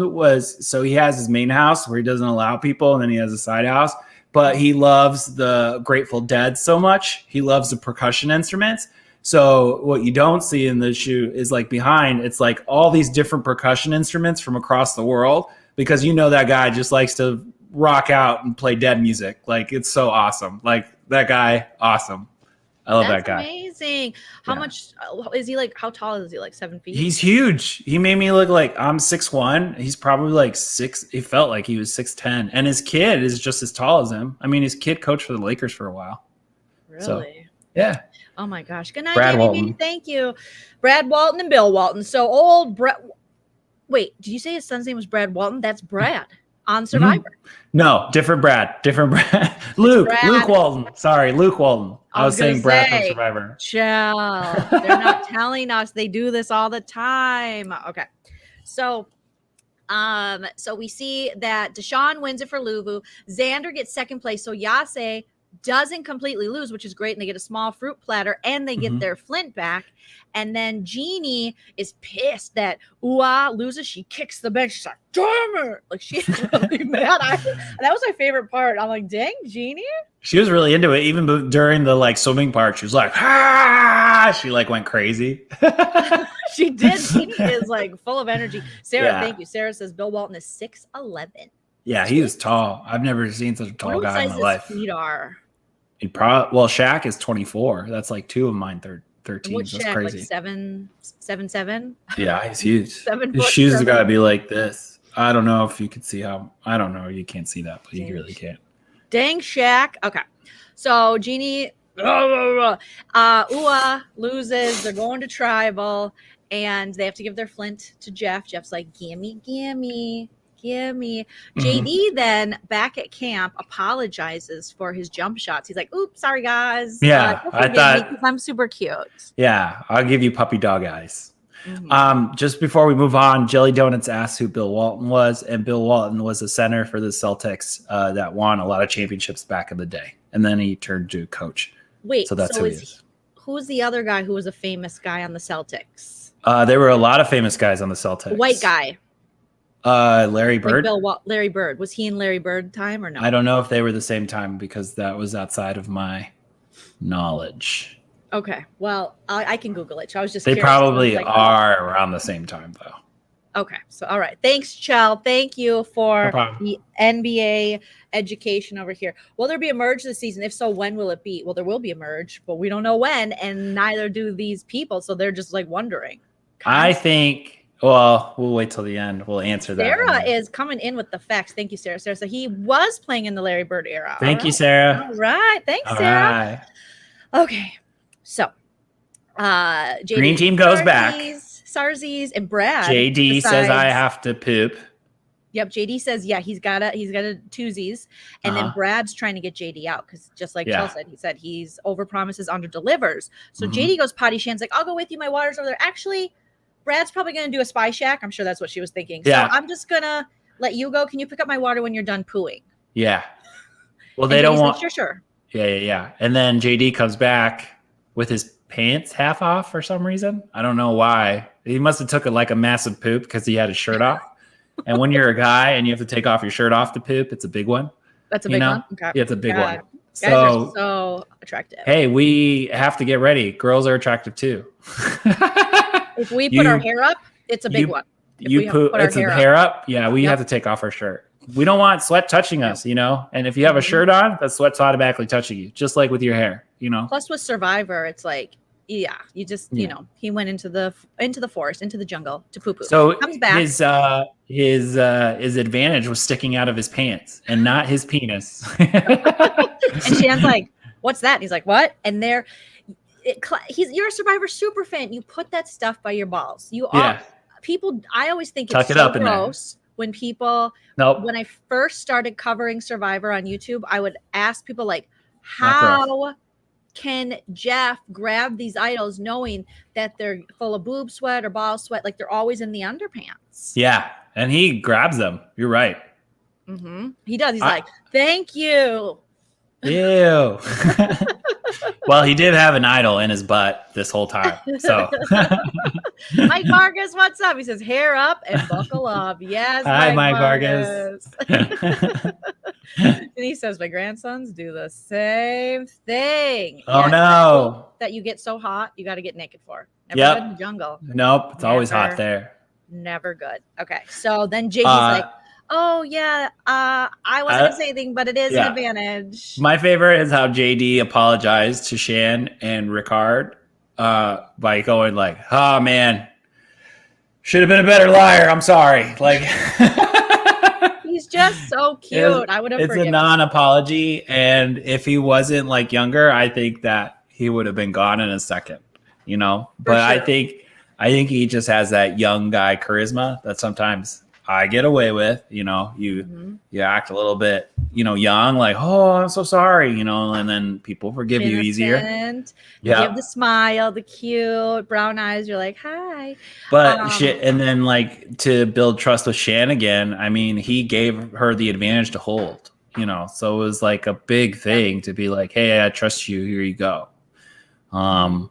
was, so he has his main house where he doesn't allow people, and then he has a side house. But he loves the Grateful Dead so much. He loves the percussion instruments. So what you don't see in the shoot is like behind, it's like all these different percussion instruments from across the world, because that guy just likes to rock out and play Dead music. Like, it's so awesome. Like, that guy, awesome. I love that guy. Amazing. How much is he? Like, how tall is he? Like 7 feet? He's huge. He made me look like I'm 6'1". He's probably like 6. He felt like he was 6'10". And his kid is just as tall as him. I mean, his kid coached for the Lakers for a while. Really? So, yeah. Oh my gosh. Good night, Brad Jamie. Walton. Thank you. Brad Walton and Bill Walton. So old Brad. Wait, did you say his son's name was Brad Walton? That's Brad on Survivor. Mm-hmm. No, different Brad. Luke Walton. Sorry, Luke Walton. I was saying Brad from Survivor. Xchel. They're not telling us. They do this all the time. Okay. So we see that Deshaun wins it for Luvu. Xander gets second place. So Yase doesn't completely lose, which is great. And they get a small fruit platter and they get their flint back. And then Jeannie is pissed that Ua loses. She kicks the bench. She's like, damn it. Like, she's really mad. That was my favorite part. I'm like, dang, Jeannie. She was really into it. Even during the like swimming part, she was like, ah! She like went crazy. She did. Jeannie is like full of energy. Sarah, thank you. Sarah says Bill Walton is 6'11". Yeah, he is tall. I've never seen such a tall guy in my life. Feet are. Shaq is 24. That's like 2 of mine 13. What's That's Shaq, crazy. like 7'7"? Yeah, he's huge. 7 His shoes have got to be like this. I don't know if you can see how. I don't know. You can't see that, but you really can't. Dang Shaq. Okay. So Jeannie, Ua loses. They're going to tribal, and they have to give their flint to Jeff. Jeff's like, gimme. JD then back at camp apologizes for his jump shots. He's like, oops, sorry guys. Yeah, I thought I'm super cute. Yeah, I'll give you puppy dog eyes. Just before we move on, Jelly Donuts asked who Bill Walton was, and Bill Walton was a center for the Celtics that won a lot of championships back in the day, and then he turned to coach. Wait, so that's who he is. Who's the other guy who was a famous guy on the Celtics? There were a lot of famous guys on the Celtics. The white guy. Larry Bird. Like Larry Bird. Was he in Larry Bird time or no? I don't know if they were the same time because that was outside of my knowledge. Okay. Well, I can Google it. So I was just They curious. probably are around the same time, though. Okay. So, all right. Thanks, Xchel. Thank you for the NBA education over here. Will there be a merge this season? If so, when will it be? Well, there will be a merge, but we don't know when, and neither do these people. So they're just like wondering. I think... Well, we'll wait till the end. We'll answer that. Sarah is coming in with the facts. Thank you, Sarah. So he was playing in the Larry Bird era. Thank you, Sarah. All right. Thanks, Sarah. Right. Okay. So, JD, Green team goes back. Sarzies and Brad. JD says I have to poop. Yep. JD says, yeah, he's got a twosies. And then Brad's trying to get JD out because just like Xchel said, he said he's over promises, under delivers. So JD goes potty. Shan's like, I'll go with you. My water's over there. Actually, Brad's probably going to do a spy shack. I'm sure that's what she was thinking. Yeah. So I'm just going to let you go. Can you pick up my water when you're done pooing? Yeah. Well, they don't want. Like, sure. Yeah. And then JD comes back with his pants half off for some reason. I don't know why. He must have took a massive poop because he had his shirt off. And when you're a guy and you have to take off your shirt off to poop, it's a big one. That's a big one? Okay. Yeah, it's a big one. Guys are so attractive. Hey, we have to get ready. Girls are attractive too. If we put our hair up, it's a big one. It's a hair up. Yeah, we have to take off our shirt. We don't want sweat touching us, And if you have a shirt on, that sweat's automatically touching you, just like with your hair, Plus with Survivor, it's like, you just, he went into the forest, into the jungle to poo poo. So comes back. His advantage was sticking out of his pants and not his penis. And Shan's like, "What's that?" And he's like, "What?" And you're a Survivor super fan. You put that stuff by your balls. You are people. I always think it's so gross when people, Nope. when I first started covering Survivor on YouTube, I would ask people like, Not gross. how can Jeff grab these idols knowing that they're full of boob sweat or ball sweat? Like they're always in the underpants. Yeah. And he grabs them. You're right. He does. He's like, thank you. Ew. Well, he did have an idol in his butt this whole time. So Mike Vargas, what's up? He says, hair up and buckle up. Yes. Hi, Mike Vargas. And he says, my grandsons do the same thing. Oh, no. That you get so hot, you got to get naked for. Never Yep. good in the jungle. Nope. It's always hot there. Never good. Okay. So then JD's like, oh, yeah, I wasn't going to say anything, but it is an advantage. My favorite is how JD apologized to Shan and Ricard by going like, oh, man, should have been a better liar. I'm sorry. Like, he's just so cute. I would have forgiven. It's a non-apology. And if he wasn't like younger, I think that he would have been gone in a second, you know, but sure. I think he just has that young guy charisma that sometimes I get away with, you know, you act a little bit, you know, young, like, oh, I'm so sorry, you know, and then people forgive you easier. You have the smile, the cute brown eyes. You're like, hi. But shit. And then like to build trust with Shan again, I mean, he gave her the advantage to hold, you know, so it was like a big thing to be like, hey, I trust you. Here you go.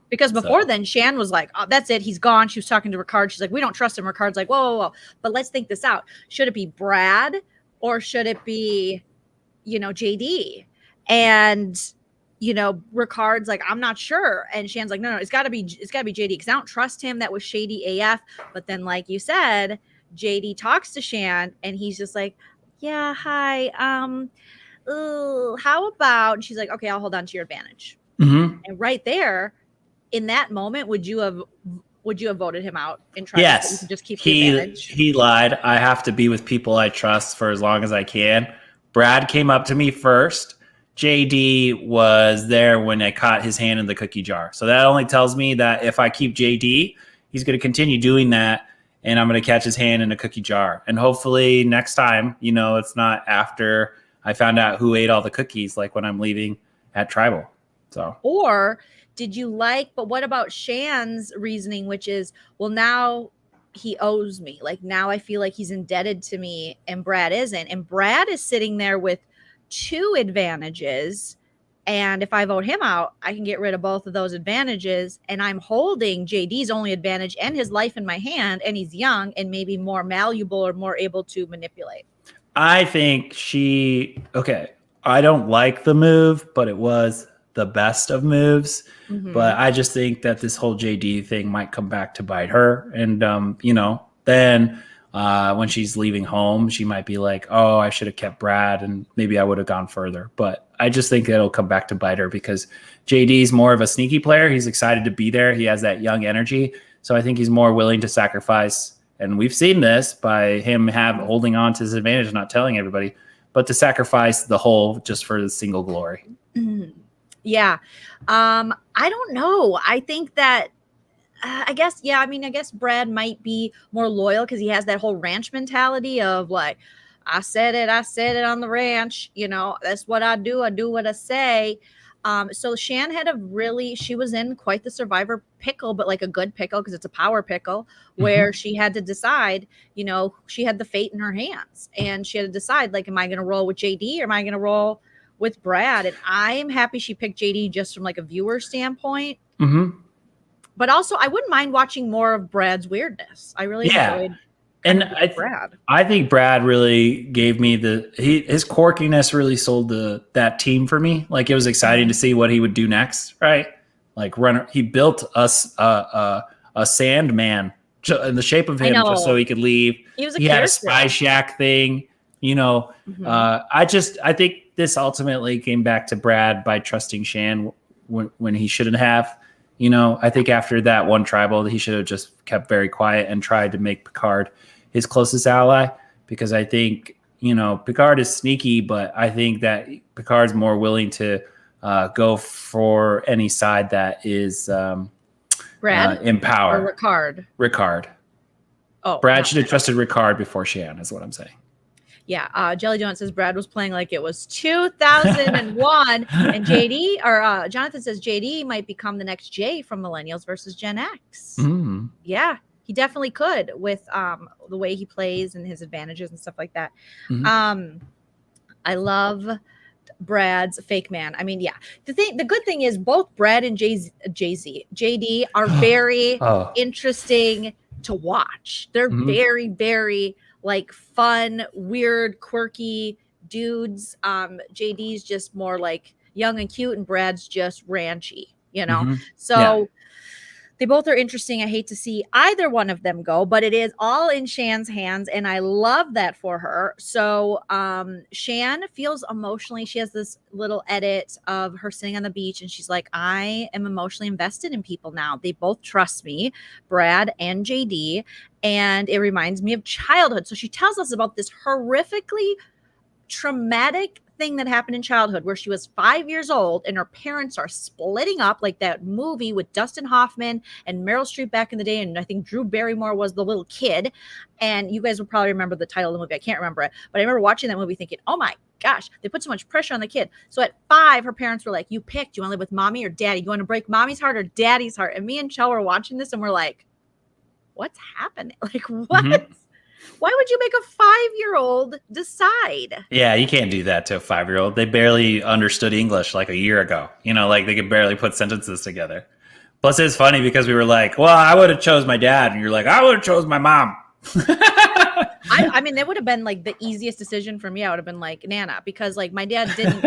Because before then Shan was like, oh, that's it, he's gone. She was talking to Ricard. She's like, we don't trust him. Ricard's like, whoa. But let's think this out. Should it be Brad or should it be, you know, JD? And, you know, Ricard's like, I'm not sure. And Shan's like, no, it's gotta be JD because I don't trust him. That was shady AF. But then, like you said, JD talks to Shan and he's just like, yeah, hi. How about, and she's like, okay, I'll hold on to your advantage. And right there, in that moment, would you have voted him out and tried to just keep the advantage? He lied. I have to be with people I trust for as long as I can. Brad came up to me first. JD was there when I caught his hand in the cookie jar. So that only tells me that if I keep JD, he's going to continue doing that, and I'm going to catch his hand in a cookie jar. And hopefully next time, you know, it's not after I found out who ate all the cookies, like when I'm leaving at Tribal. So. Or did you like, but what about Shan's reasoning, which is, well, now he owes me. Like now I feel like he's indebted to me and Brad isn't. And Brad is sitting there with 2 advantages. And if I vote him out, I can get rid of both of those advantages. And I'm holding JD's only advantage and his life in my hand. And he's young and maybe more malleable or more able to manipulate. I think I don't like the move, but it was the best of moves. But I just think that this whole JD thing might come back to bite her. And, you know, then when she's leaving home, she might be like, oh, I should have kept Brad and maybe I would have gone further. But I just think it'll come back to bite her because JD's more of a sneaky player. He's excited to be there. He has that young energy. So I think he's more willing to sacrifice. And we've seen this by him holding on to his advantage, not telling everybody, but to sacrifice the whole just for the single glory. Yeah. I don't know. I think that, I guess Brad might be more loyal because he has that whole ranch mentality of like, I said it on the ranch. You know, that's what I do. I do what I say. So Shan she was in quite the Survivor pickle, but like a good pickle because it's a power pickle where she had to decide, you know, she had the fate in her hands and she had to decide, like, am I going to roll with JD or am I going to roll with Brad? And I am happy she picked JD just from like a viewer standpoint. But also I wouldn't mind watching more of Brad's weirdness. I really enjoyed Brad. I think Brad really gave me his quirkiness really sold that team for me. Like it was exciting to see what he would do next, right? Like he built us a Sandman in the shape of him just so he could leave. He had a spy shack thing, you know. I think this ultimately came back to Brad by trusting Shan when he shouldn't have. You know, I think after that one tribal, he should have just kept very quiet and tried to make Picard his closest ally, because I think, you know, Picard is sneaky, but I think that Picard's more willing to go for any side that is Brad in power. Or Ricard. Oh, Brad no. should have trusted Ricard before Shan, is what I'm saying. Yeah, Jelly Donut says Brad was playing like it was 2001, and JD or Jonathan says JD might become the next Jay from Millennials versus Gen X. Mm. Yeah, he definitely could with the way he plays and his advantages and stuff like that. Mhm. I love Brad's fake man. I mean, yeah. The good thing is both Brad and JD are very interesting to watch. They're very, very like fun, weird, quirky dudes. JD's just more like young and cute, and Brad's just ranchy, you know? So they both are interesting. I hate to see either one of them go, but it is all in Shan's hands, and I love that for her. So Shan feels emotionally. She has this little edit of her sitting on the beach, and she's like, I am emotionally invested in people now. They both trust me, Brad and JD, and it reminds me of childhood. So she tells us about this horrifically traumatic thing that happened in childhood where she was 5 years old and her parents are splitting up, like that movie with Dustin Hoffman and Meryl Streep back in the day, and I think Drew Barrymore was the little kid. And you guys will probably remember the title of the movie. I can't remember it, but I remember watching that movie thinking, oh my gosh, they put so much pressure on the kid. So at 5, her parents were like, you picked, you want to live with mommy or daddy? You want to break mommy's heart or daddy's heart? And me and Xchel were watching this and we're like, what's happening? Like, what? Why would you make a 5-year-old decide? Yeah, you can't do that to a 5-year-old. They barely understood English like a year ago. You know, like they could barely put sentences together. Plus, it's funny because we were like, well, I would have chose my dad. And you're like, I would have chose my mom. I mean, that would have been like the easiest decision for me. I would have been like Nana, because like my dad didn't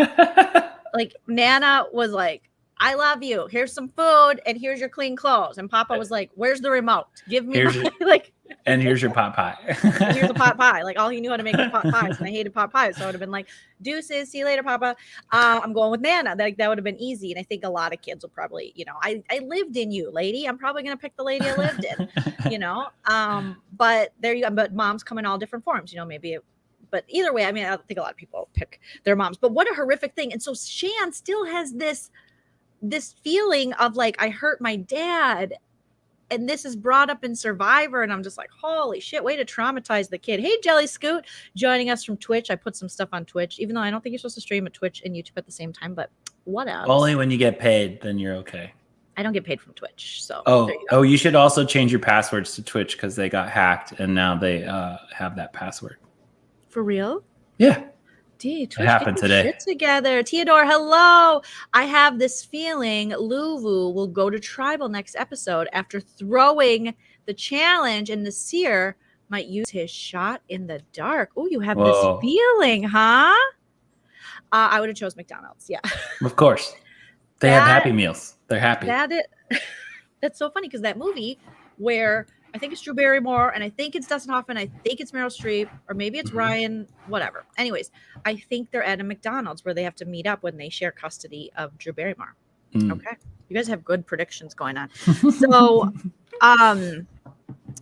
like Nana was like, I love you. Here's some food and here's your clean clothes. And Papa was like, where's the remote? Give me like, and here's your pot pie. Here's a pot pie. Like all he knew how to make was pot pies, and I hated pot pies. So I would have been like, deuces, see you later, Papa. I'm going with Nana. That would have been easy. And I think a lot of kids will probably, you know, I lived in you, lady. I'm probably gonna pick the lady I lived in, you know. But there you go. But moms come in all different forms, you know, maybe but either way, I mean, I think a lot of people pick their moms. But what a horrific thing. And so Shan still has this feeling of like, I hurt my dad, and this is brought up in Survivor, and I'm just like, holy shit, way to traumatize the kid. Hey, Jelly Scoot, joining us from Twitch. I put some stuff on Twitch, even though I don't think you're supposed to stream at Twitch and YouTube at the same time, but what else? Only when you get paid, then you're okay. I don't get paid from Twitch, so you should also change your passwords to Twitch because they got hacked, and now they have that password. For real? Yeah. Twitch, it happened today. Shit together. Theodore, hello. I have this feeling Luvu will go to tribal next episode after throwing the challenge, and the seer might use his shot in the dark. Oh, you have this feeling, huh? I would have chose McDonald's. Yeah. Of course. They have Happy Meals. They're happy. That's so funny because that movie where I think it's Drew Barrymore, and I think it's Dustin Hoffman, I think it's Meryl Streep, or maybe it's Ryan, whatever. Anyways, I think they're at a McDonald's where they have to meet up when they share custody of Drew Barrymore. Okay. You guys have good predictions going on. So,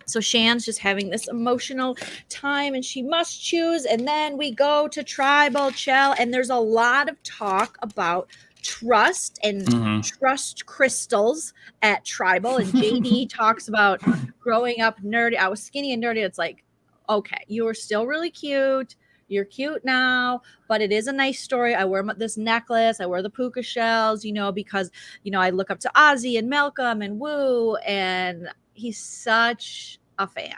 so Shan's just having this emotional time, and she must choose. And then we go to tribal, Xchel, and there's a lot of talk about trust and trust crystals at tribal, and JD talks about growing up nerdy. I was skinny and nerdy. It's like, okay, you were still really cute, you're cute now, but it is a nice story. I wear this necklace, I wear the puka shells, you know, because, you know, I look up to Ozzy and Malcolm and Woo, and he's such a fan.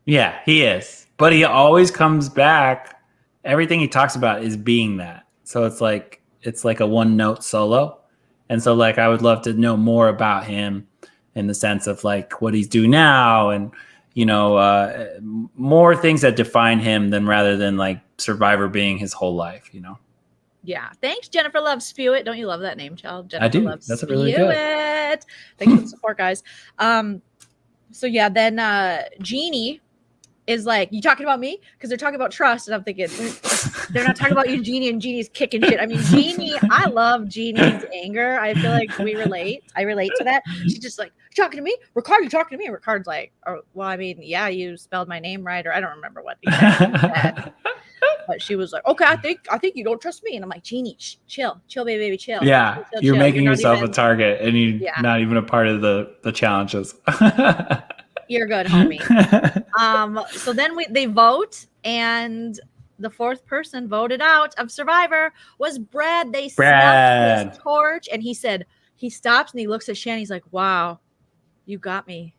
Yeah, he is, but he always comes back. Everything he talks about is being that, so it's like a one-note solo. And so like I would love to know more about him in the sense of like what he's doing now, and you know, more things that define him than rather than like Survivor being his whole life, you know. Yeah. Thanks, Jennifer Love Spew It. Don't you love that name, child? Jennifer I do. Love That's a really good. It. Thanks for the support, guys. So yeah, then Jeannie is like, you talking about me? Because they're talking about trust, and I'm thinking they're not talking about you, Jeannie, and Jeannie's kicking shit. I mean, Jeannie, I love Jeannie's anger. I feel like we relate. I relate to that. She's just like, you talking to me? Ricard, you talking to me? And Ricard's like, oh, well, I mean, yeah, you spelled my name right, or I don't remember what exactly said. But she was like, okay, I think you don't trust me. And I'm like, Jeannie, chill, baby, chill. Yeah, chill, you're making yourself a target, and you're not even a part of the challenges. You're good, homie. So then they vote, and the fourth person voted out of Survivor was Brad. They snuffed his torch, and he said, he stops and he looks at Shan. He's like, wow, you got me.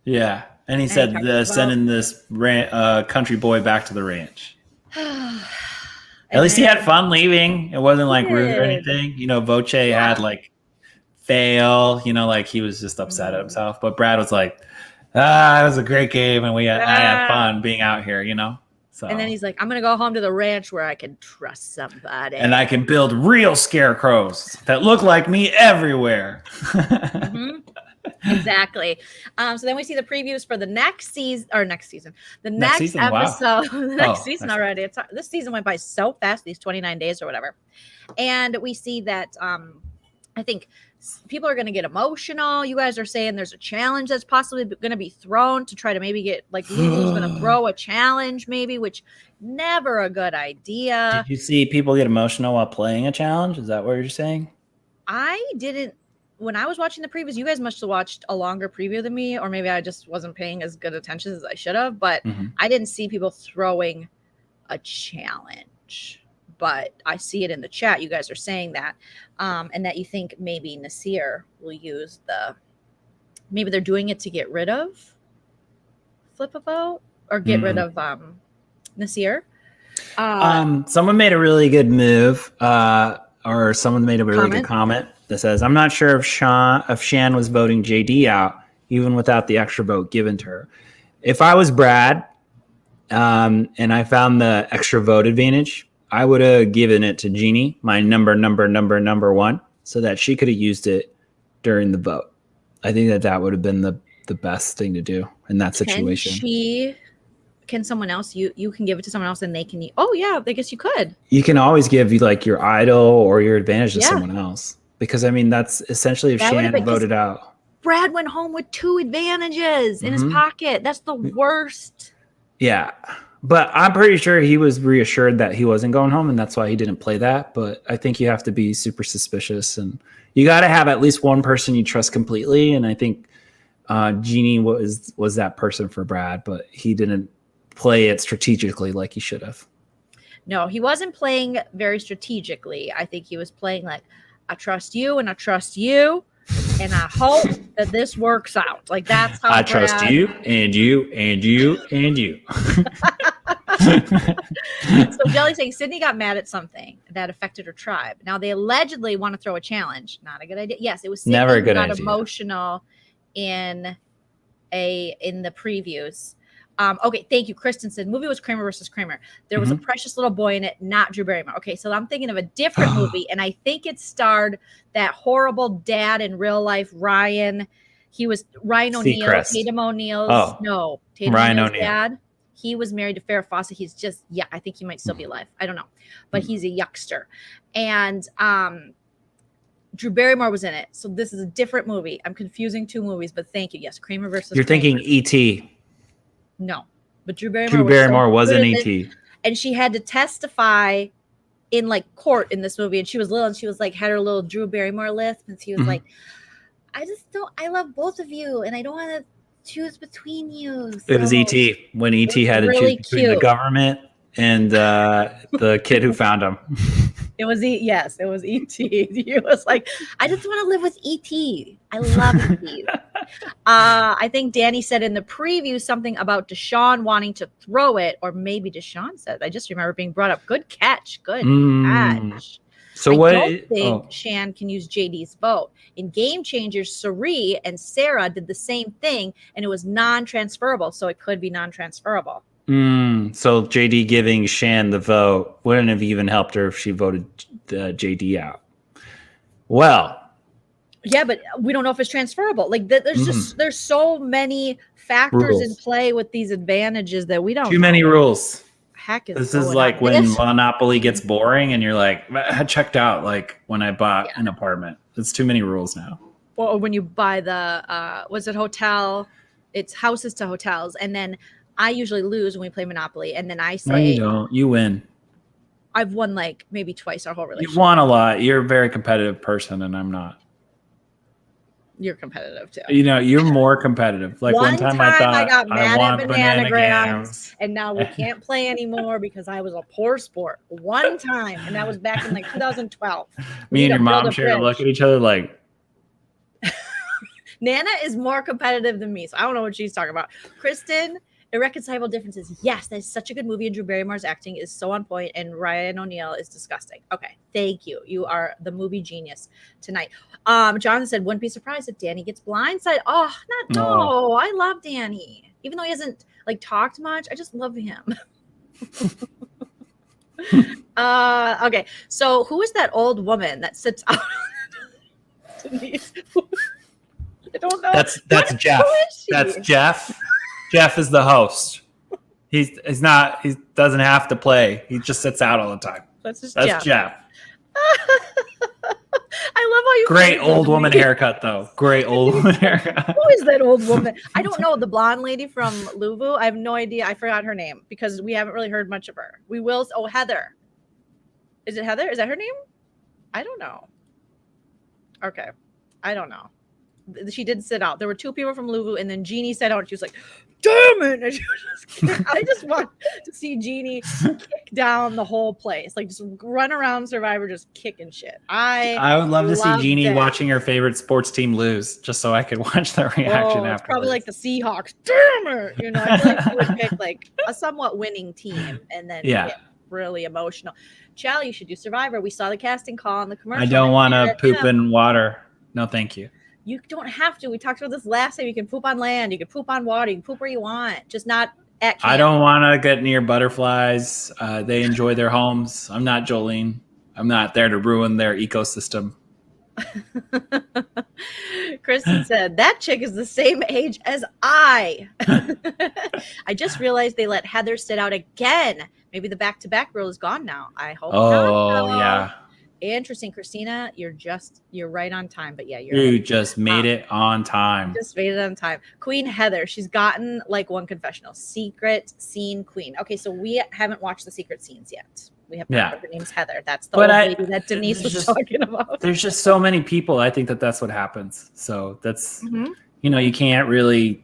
Yeah. And he said, sending this country boy back to the ranch. At least he had fun leaving. It wasn't like rude or anything. You know, Voce had like fail, you know, like he was just upset at himself. But Brad was like, it was a great game and I had fun being out here, you know? So. And then he's like, I'm going to go home to the ranch where I can trust somebody. And I can build real scarecrows that look like me everywhere. Exactly. So then we see the previews for the next season, the next episode, wow. The next season already. This season went by so fast, these 29 days or whatever. And we see that I think people are going to get emotional. You guys are saying there's a challenge that's possibly going to be thrown to try to maybe get like Lulu's going to throw a challenge maybe, which never a good idea. Did you see people get emotional while playing a challenge? Is that what you're saying? I didn't. When I was watching the previews, you guys must have watched a longer preview than me, or maybe I just wasn't paying as good attention as I should have, but I didn't see people throwing a challenge. But I see it in the chat. You guys are saying that, and that you think maybe Nasir will use maybe they're doing it to get rid of Flip a Vote or get rid of Nasir. Someone made a really good move, or someone made a really good comment that says, I'm not sure if Shan was voting JD out, even without the extra vote given to her. If I was Brad, and I found the extra vote advantage, I would have given it to Jeannie, my number one, so that she could have used it during the vote. I think that would have been the best thing to do in that situation. Can someone else, you can give it to someone else and they can, oh yeah, I guess you could. You can always give like your idol or your advantage to someone else. Because I mean, that's essentially if Shan voted out. Brad went home with 2 advantages in his pocket. That's the worst. Yeah. But I'm pretty sure he was reassured that he wasn't going home, and that's why he didn't play that. But I think you have to be super suspicious, and you got to have at least one person you trust completely. And I think Jeannie was that person for Brad, but he didn't play it strategically like he should have. No, he wasn't playing very strategically. I think he was playing like, I trust you and I trust you, and I hope that this works out. Like that's how trust you and you and you and you. So Jelly's saying Sydney got mad at something that affected her tribe. Now they allegedly want to throw a challenge. Not a good idea. Yes, it was Sydney never a good got idea. Emotional in the previews. Okay, thank you. Kristen said movie was Kramer versus Kramer. There was a precious little boy in it, not Drew Barrymore. Okay, so I'm thinking of a different movie, and I think it starred that horrible dad in real life, Ryan. He was Ryan O'Neal, Tatum O'Neal's. No, Tatum Ryan O'Neal's dad. He was married to Farrah Fawcett. He's just, I think he might still be alive. I don't know, but he's a yuckster. And Drew Barrymore was in it. So this is a different movie. I'm confusing 2 movies, but thank you. Yes, Kramer versus You're Kramer. thinking E.T. No, but Drew Barrymore was an E.T. And she had to testify in like court in this movie. And she was little and she was like, had her little Drew Barrymore lisp. And she was like, I love both of you. And I don't want to choose between you. So it was E.T. when E.T. had to choose between the government and the kid who found him. It was it was E.T. He was like, I just want to live with E.T. I love E.T. I think Danny said in the preview something about Deshaun wanting to throw it, or maybe Deshaun said. I just remember being brought up. Good catch. Good catch. So I don't think Shan can use JD's vote. In Game Changers, Sari and Sarah did the same thing, and it was non-transferable, so it could be non-transferable. So JD giving Shan the vote wouldn't have even helped her if she voted JD out. Well, yeah, but we don't know if it's transferable. Like there's so many factors in play with these advantages that we don't. Too many rules. Heck is this is like when Monopoly gets boring and you're like, I checked out. Like when I bought an apartment, it's too many rules now. Or when you buy the was it hotel? It's houses to hotels, and then I usually lose when we play Monopoly, and then I say, no, you don't. You win. I've won like maybe twice our whole relationship. You've won a lot. You're a very competitive person, and I'm not. You're competitive too. You know, you're more competitive. Like one time I thought I got mad want at bananagrams. bananagrams, and now we can't play anymore because I was a poor sport. One time, and that was back in like 2012. Me and your mom shared a look at each other like. Nana is more competitive than me, so I don't know what she's talking about. Kristen, Irreconcilable Differences. Yes, that's such a good movie, and Drew Barrymore's acting is so on point, and Ryan O'Neal is disgusting. Okay, thank you. You are the movie genius tonight. John said, wouldn't be surprised if Danny gets blindsided. No, I love Danny. Even though he hasn't like talked much, I just love him. Okay, so who is that old woman that sits out? Denise. I don't know. That's Jeff. That's Jeff. Jeff is the host. He doesn't have to play. He just sits out all the time. That's Jeff. I love how you. Great old woman haircut, though. Great old woman haircut. Who is that old woman? I don't know. The blonde lady from Louvu. I have no idea. I forgot her name because we haven't really heard much of her. We will. Oh, Heather. Is it Heather? Is that her name? I don't know. Okay. I don't know. She did sit out. There were two people from Louvu, and then Jeannie sat out, and she was like, damn it. And she was just I just want to see Jeannie kick down the whole place. Like, just run around Survivor just kicking shit. I would love to see Jeannie watching her favorite sports team lose, just so I could watch the reaction after. It's probably like the Seahawks. Damn it. You know, I feel like she would pick like a somewhat winning team and then get really emotional. Xchel, you should do Survivor. We saw the casting call on the commercial. I don't want to poop in water. No, thank you. You don't have to. We talked about this last time. You can poop on land. You can poop on water. You can poop where you want. Just not at camp. I don't want to get near butterflies. They enjoy their homes. I'm not Joleen. I'm not there to ruin their ecosystem. Kristen said, that chick is the same age as I. I just realized they let Heather sit out again. Maybe the back-to-back rule is gone now. I hope not. Oh, yeah. Interesting, Christina. You're right on time, but yeah, you just made it on time. Just made it on time. Queen Heather, she's gotten like one confessional. Secret scene queen. Okay, so we haven't watched the secret scenes yet. We have not. Her name's Heather. That's the old lady that Denise was talking about. There's just so many people. I think that's what happens. So that's you can't really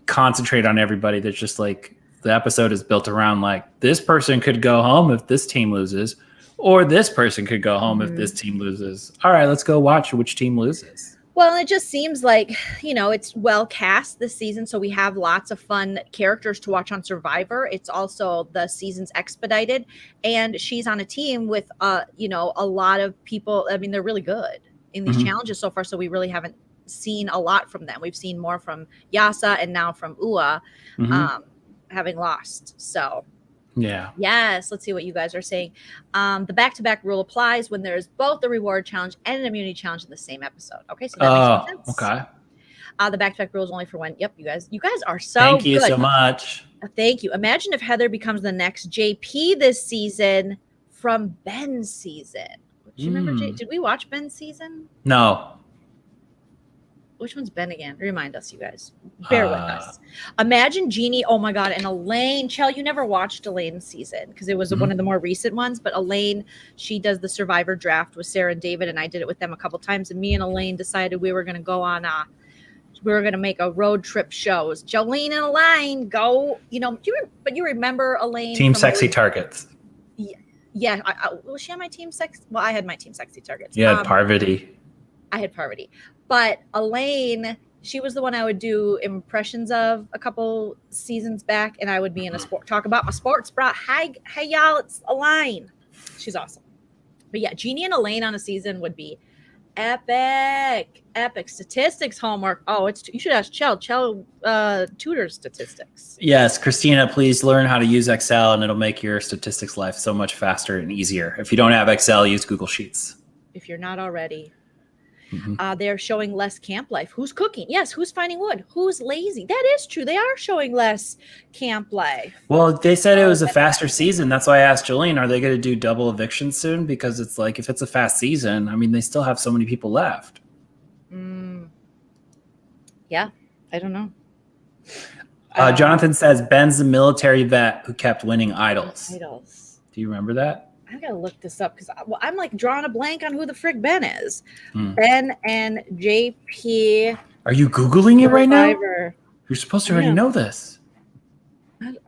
concentrate on everybody. There's just like the episode is built around like this person could go home if this team loses. Or this person could go home if this team loses. All right, let's go watch which team loses. Well, it just seems like, it's well cast this season. So we have lots of fun characters to watch on Survivor. It's also the season's expedited. And she's on a team with, a lot of people. I mean, they're really good in these challenges so far. So we really haven't seen a lot from them. We've seen more from Yasa and now from Ua having lost. So... yeah. Yes. Let's see what you guys are saying. The back-to-back rule applies when there's both a reward challenge and an immunity challenge in the same episode. Okay, so that makes sense. Okay. The back-to-back rule is only for when. Yep, you guys are so Thank you good. So much. Thank you. Imagine if Heather becomes the next JP this season from Ben's season. Do you remember? Did we watch Ben's season? No. Which one's Ben again? Remind us, you guys. Bear with us. Imagine Jeannie, oh my God, and Elaine. Xchel, you never watched Elaine's season because it was one of the more recent ones. But Elaine, she does the Survivor draft with Sarah and David, and I did it with them a couple times. And me and Elaine decided we were going to go on we were going to make a road trip show. Joleen and Elaine go, but you remember Elaine. Team Sexy Targets. Yeah. Was she on my team? Well, I had my team Sexy Targets. You had Parvati. I had Parvati. But Elaine, she was the one I would do impressions of a couple seasons back, and I would be in talk about my sports bra. Hey y'all, it's Elaine. She's awesome. But yeah, Jeannie and Elaine on a season would be epic statistics homework. Oh, you should ask Xchel. Xchel tutors statistics. Yes, Christina, please learn how to use Excel, and it'll make your statistics life so much faster and easier. If you don't have Excel, use Google Sheets. If you're not already. They're showing less camp life. Who's cooking? Yes. Who's finding wood? Who's lazy? That is true. They are showing less camp life. Well, they said it was a faster season. That's why I asked Joleen, are they going to do double evictions soon? Because it's like, if it's a fast season, I mean, they still have so many people left. Yeah. I don't know. Jonathan says Ben's the military vet who kept winning idols. Do you remember that? I gotta look this up because I'm like drawing a blank on who the frick Ben is. Hmm. Ben and JP. Are you Googling it right now? Survivor. You're supposed to already know this.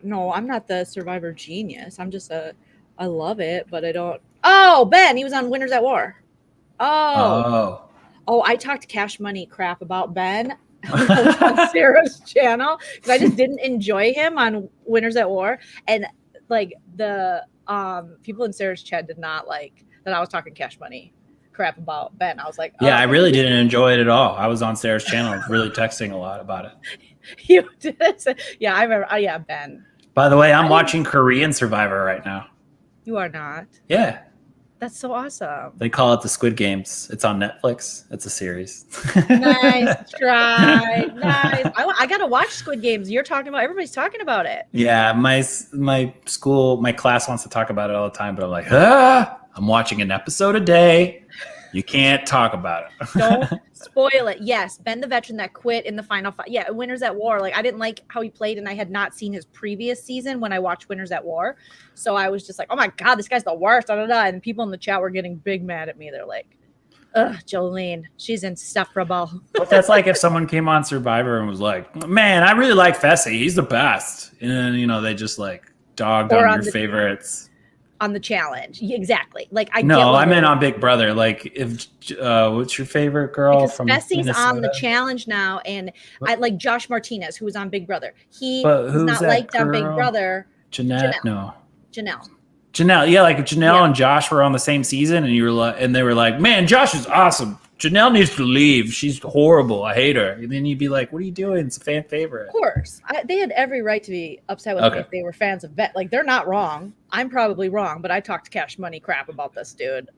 No, I'm not the Survivor genius. I'm just I love it, but I don't. Oh, Ben, he was on Winners at War. Oh, I talked Cash Money crap about Ben on Sarah's channel because I just didn't enjoy him on Winners at War, and like the people in Sarah's chat did not like that I was talking Cash Money crap about Ben. I was like, yeah, I really didn't enjoy it at all. I was on Sarah's channel, really texting a lot about it. You did? Yeah, I remember. Yeah, Ben. By the way, I'm watching Korean Survivor right now. You are not. Yeah. That's so awesome. They call it the Squid Games. It's on Netflix. It's a series. Nice try. Nice. I gotta watch Squid Games. You're talking about. Everybody's talking about it. Yeah, my class wants to talk about it all the time, but I'm like, I'm watching an episode a day. You can't talk about it. Don't spoil it. Yes, Ben the veteran that quit in the final fight. Yeah, Winners at War. Like I didn't like how he played, and I had not seen his previous season when I watched Winners at War. So I was just like, oh my God, this guy's the worst. Da, da, da. And people in the chat were getting big mad at me. They're like, ugh, Joleen, she's insufferable. But that's like if someone came on Survivor and was like, man, I really like Fessy. He's the best. And then, they just like dogged on your favorites. On the challenge. Exactly. Like I meant on Big Brother. Like if what's your favorite girl because from Fessy's Minnesota? on the challenge now, and I like Josh Martinez, who was on Big Brother. He was not liked on Big Brother. Janelle. Janelle. Yeah, like Janelle and Josh were on the same season, and they were like, man, Josh is awesome. Janelle needs to leave. She's horrible. I hate her. And then you'd be like, what are you doing? It's a fan favorite. Of course. They had every right to be upset with me if they were fans of Bet. Like, they're not wrong. I'm probably wrong, but I talked Cash Money crap about this dude.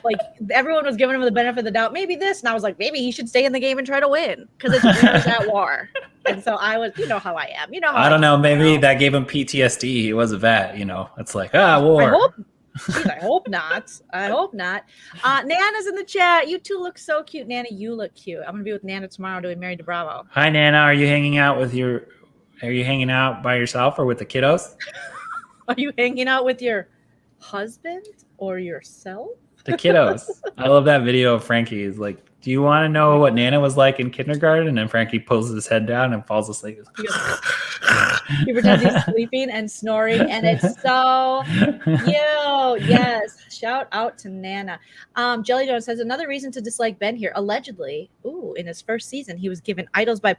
Like, everyone was giving him the benefit of the doubt. Maybe this. And I was like, maybe he should stay in the game and try to win because it's Winners at War. And so I was, how I am. I don't know. Maybe that gave him PTSD. He was a vet, It's like, war. I hope not. Nana's in the chat. You two look so cute. Nana, you look cute. I'm gonna be with Nana tomorrow doing Married to Bravo. Hi, Nana. Are you hanging out by yourself or with the kiddos? Are you hanging out with your husband or yourself? The kiddos. I love that video of Frankie. He's like, do you want to know what Nana was like in kindergarten? And Frankie pulls his head down and falls asleep. He pretends he's sleeping and snoring, and it's so cute. Yes. Shout out to Nana. Jelly Donut says another reason to dislike Ben here. Allegedly, in his first season, he was given idols by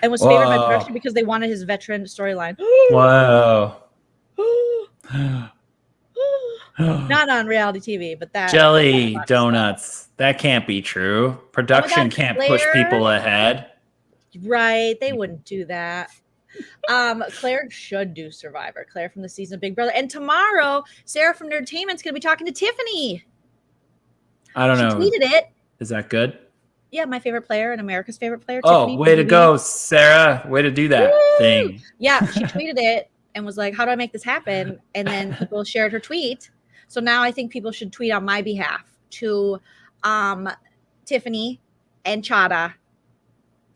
and was favored by production because they wanted his veteran storyline. Whoa. Not on reality TV, but that Jelly Donuts. That can't be true. Production can't push people ahead. Right. They wouldn't do that. Claire should do Survivor. Claire from the season of Big Brother. And tomorrow, Sarah from Nerdtainment's going to be talking to Tiffany. I don't know. She tweeted it. Is that good? Yeah, my favorite player and America's favorite player. Oh, Tiffany way to go, Sarah. Way to do that thing. Yeah, she tweeted it and was like, how do I make this happen? And then people shared her tweet. So now I think people should tweet on my behalf to Tiffany and Chada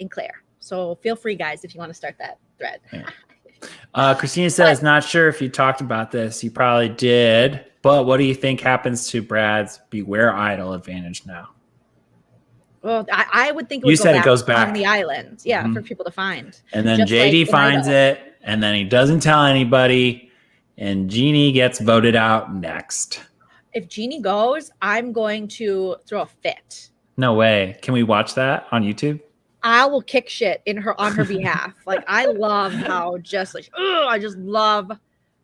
and Claire. So feel free, guys, if you want to start that thread. Yeah. Christina says, not sure if you talked about this. You probably did. But what do you think happens to Brad's Beware Idol advantage now? Well, I would think it goes back on the island. Yeah, for people to find. And then JD finds it, and then he doesn't tell anybody. And Jeannie gets voted out next. If Jeannie goes, I'm going to throw a fit. No way. Can we watch that on YouTube? I will kick shit on her behalf. Like I love how I just love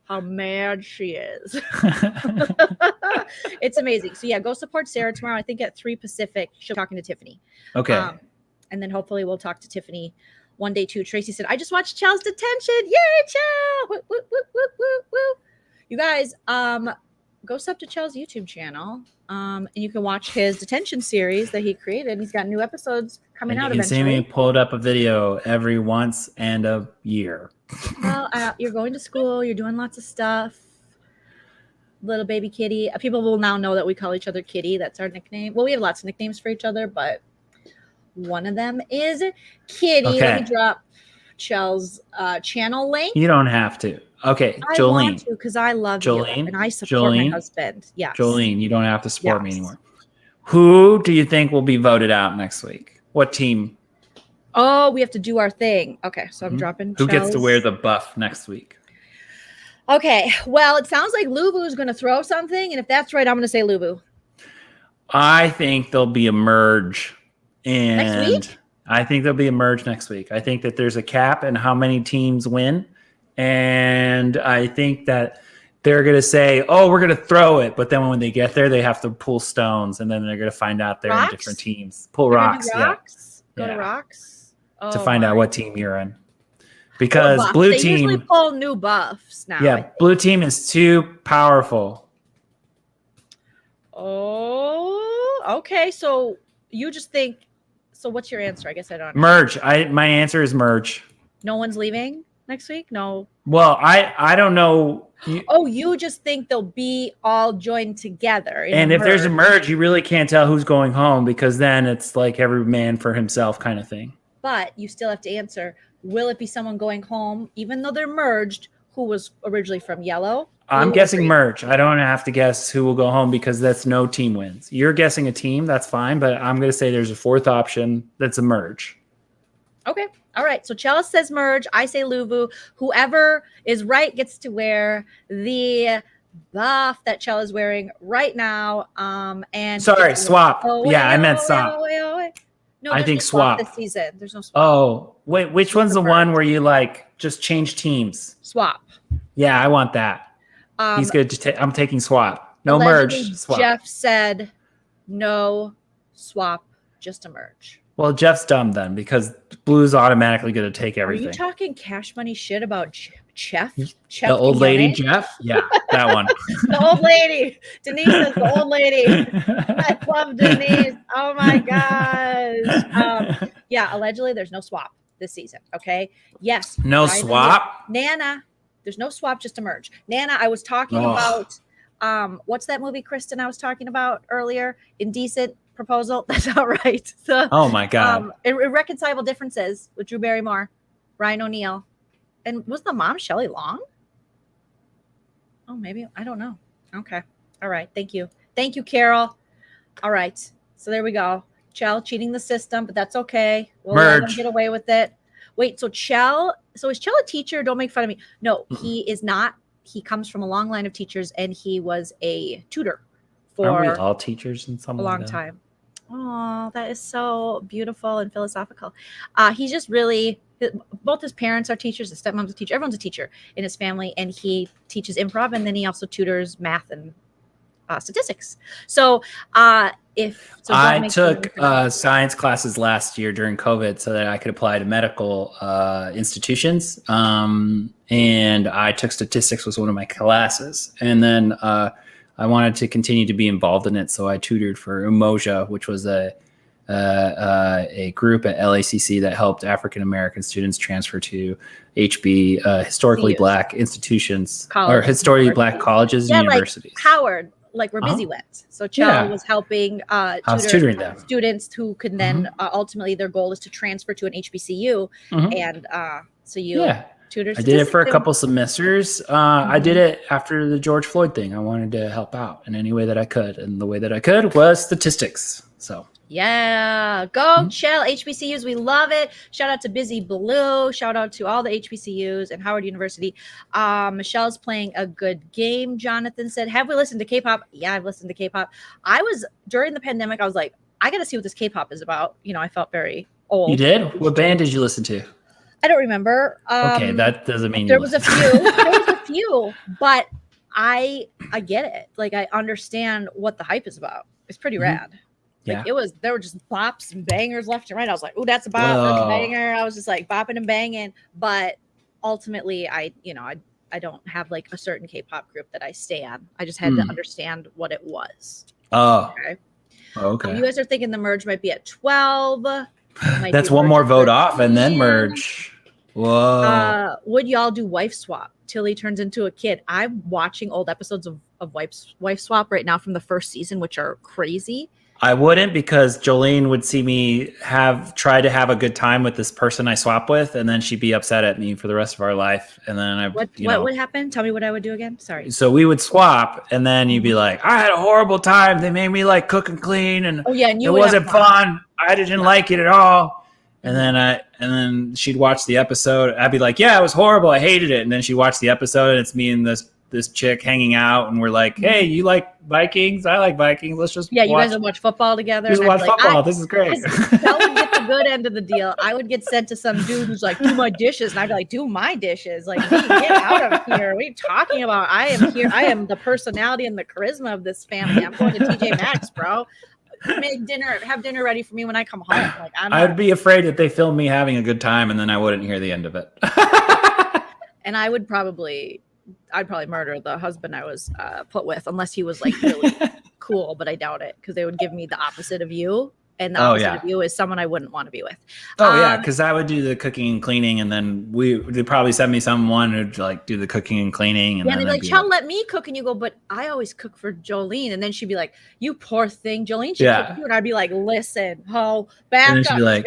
how mad she is. It's amazing. So yeah, go support Sarah tomorrow. I think at 3 Pacific, she'll be talking to Tiffany. Okay. And then hopefully we'll talk to Tiffany one day too. Tracy said, I just watched Xchel's detention. Yay, Xchel! Woo, woo, woo, woo, woo, woo. You guys, go sub to Xchel's YouTube channel. And you can watch his detention series that he created. He's got new episodes coming out eventually. You can see me pulled up a video every once and a year. Well, you're going to school. You're doing lots of stuff. Little baby kitty. People will now know that we call each other Kitty. That's our nickname. Well, we have lots of nicknames for each other, but one of them is Kitty. Okay. Let me drop Xchel's channel link. You don't have to. Okay, I want Joleen. to because I love Joleen? you and I support my Joleen? husband. Yes. Joleen, you don't have to support me Yes. anymore. Who do you think will be voted out next week? What team? Oh, we have to do our thing. Okay, so I'm dropping Who gets to Xchel's. wear the buff next week? Okay, well, it sounds like Lubu is going to throw something, and if that's right, I'm going to say Lubu. I think there'll be a merge. Next And week? I think there'll be a merge next week. I think that there's a cap in how many teams win. And I think that they're going to say, oh, we're going to throw it. But then when they get there, they have to pull stones. And then they're going to find out they're in Rocks? different teams. Pull They're gonna rocks. do Yeah. rocks? Go to Yeah. rocks? To Oh, find out my. what team you're in. Or Because buffs. blue They usually team, pull new buffs now. I yeah, think. blue team is too powerful. Oh, okay. So you just think. So what's your answer? I guess I don't. Merge. My answer is merge. No one's leaving next week. No. Well, I don't know. Oh, you just think they'll be all joined together. in And a if there's a merge. merge, you really can't tell who's going home because then it's like every man for himself kind of thing. But you still have to answer, will it be someone going home, even though they're merged, who was originally from yellow? I'm blue, or guessing green? merge. I don't have to guess who will go home because that's no team wins. You're guessing a team, that's fine, but I'm going to say there's a fourth option that's a merge. Okay. All right. So Chalice says merge. I say Luvu. Whoever is right gets to wear the buff that Chell is wearing right now. And Sorry, swap. Oh, Yeah, I meant oh, swap. oh, oh, oh. No, I there's think no swap swap. this season. There's no swap. Oh, wait, which one's the one where you like just change teams? Swap. Yeah, I want that. He's good. I'm taking swap. No Allegedly, merge. Swap. Jeff said no swap, just a merge. Well, Jeff's dumb then because Blue's automatically going to take Are everything. you talking cash money shit about Chef? The old lady, Jeff? Yeah, that one. The old lady. Denise is the old lady. I love Denise. Oh my gosh. Yeah, allegedly there's no swap this season. Okay. Yes. No Ryan swap? Nana. There's no swap, just a merge. Nana, I was talking about what's that movie, Kristen, I was talking about earlier? Indecent Proposal. That's not right. Oh my God. Irreconcilable Differences with Drew Barrymore, Ryan O'Neal. And was the mom Shelley Long? Oh, maybe. I don't know. Okay. All right. Thank you. Thank you, Carol. All right. So there we go. Chell cheating the system, but that's okay. We'll let him get away with it. Wait, so Chell, is Chell a teacher? Don't make fun of me. No, he is not. He comes from a long line of teachers, and he was a tutor for Aren't we all teachers in some a long time. Oh, that is so beautiful and philosophical. He's just really, both his parents are teachers, his stepmom's a teacher, everyone's a teacher in his family, and he teaches improv, and then he also tutors math and statistics. So I took science classes last year during COVID so that I could apply to medical institutions. And I took statistics was one of my classes. And then I wanted to continue to be involved in it. So I tutored for Umoja, which was a group at LACC that helped African-American students transfer to HB, historically black institutions or historically black colleges and universities. Like Howard, like where Busy went. So Chell was helping tutoring them. Students who can then ultimately their goal is to transfer to an HBCU. And so you tutor. I did it for a couple semesters. I did it after the George Floyd thing. I wanted to help out in any way that I could. And the way that I could was statistics. So yeah, go Chell HBCUs. We love it. Shout out to Busy Blue. Shout out to all the HBCUs and Howard University. Michelle's playing a good game. Jonathan said, have we listened to K-pop? Yeah, I've listened to K-pop. During the pandemic, I was like, I got to see what this K-pop is about. You know, I felt very old. You did? What band did you listen to? I don't remember. Okay, that doesn't mean there was a few, but I get it. Like I understand what the hype is about. It's pretty rad. Like there were just bops and bangers left and right. I was like, oh, that's a bop, that's a banger. I was just like bopping and banging. But ultimately, I don't have like a certain K-pop group that I stan. I just had to understand what it was. Oh, okay. You guys are thinking the merge might be at 12. That's one more vote off and then merge. Whoa. Would y'all do wife swap till he turns into a kid? I'm watching old episodes of wife swap right now from the first season, which are crazy. I wouldn't, because Jolene would see me try to have a good time with this person I swap with, and then she'd be upset at me for the rest of our life. And then What would happen? Tell me what I would do again. Sorry. So we would swap, and then you'd be like, I had a horrible time. They made me like cook and clean, and and it wasn't fun. I didn't like it at all. And then she'd watch the episode. I'd be like, yeah, it was horrible. I hated it. And then she'd watch the episode, and it's me and this chick hanging out, and we're like, hey, you like Vikings? I like Vikings. Let's just you guys would watch football together. Just watch football. This is great. That would get the good end of the deal. I would get sent to some dude who's like, do my dishes, and I'd be like, do my dishes. Like, get out of here. What are you talking about? I am here. I am the personality and the charisma of this family. I'm going to TJ Maxx, bro. Make dinner, have dinner ready for me when I come home. Like, I'd be afraid that they filmed me having a good time, and then I wouldn't hear the end of it. And I'd probably murder the husband I was put with, unless he was like really cool, but I doubt it, because they would give me the opposite of you. And the opposite of you is someone I wouldn't want to be with. Because I would do the cooking and cleaning, and then they'd probably send me someone who'd like do the cooking and cleaning. And then they'd be like, Xchel, let me cook. And you go, but I always cook for Joleen. And then she'd be like, you poor thing. Joleen should cook you. And I'd be like, listen, back and then up. she'd be like,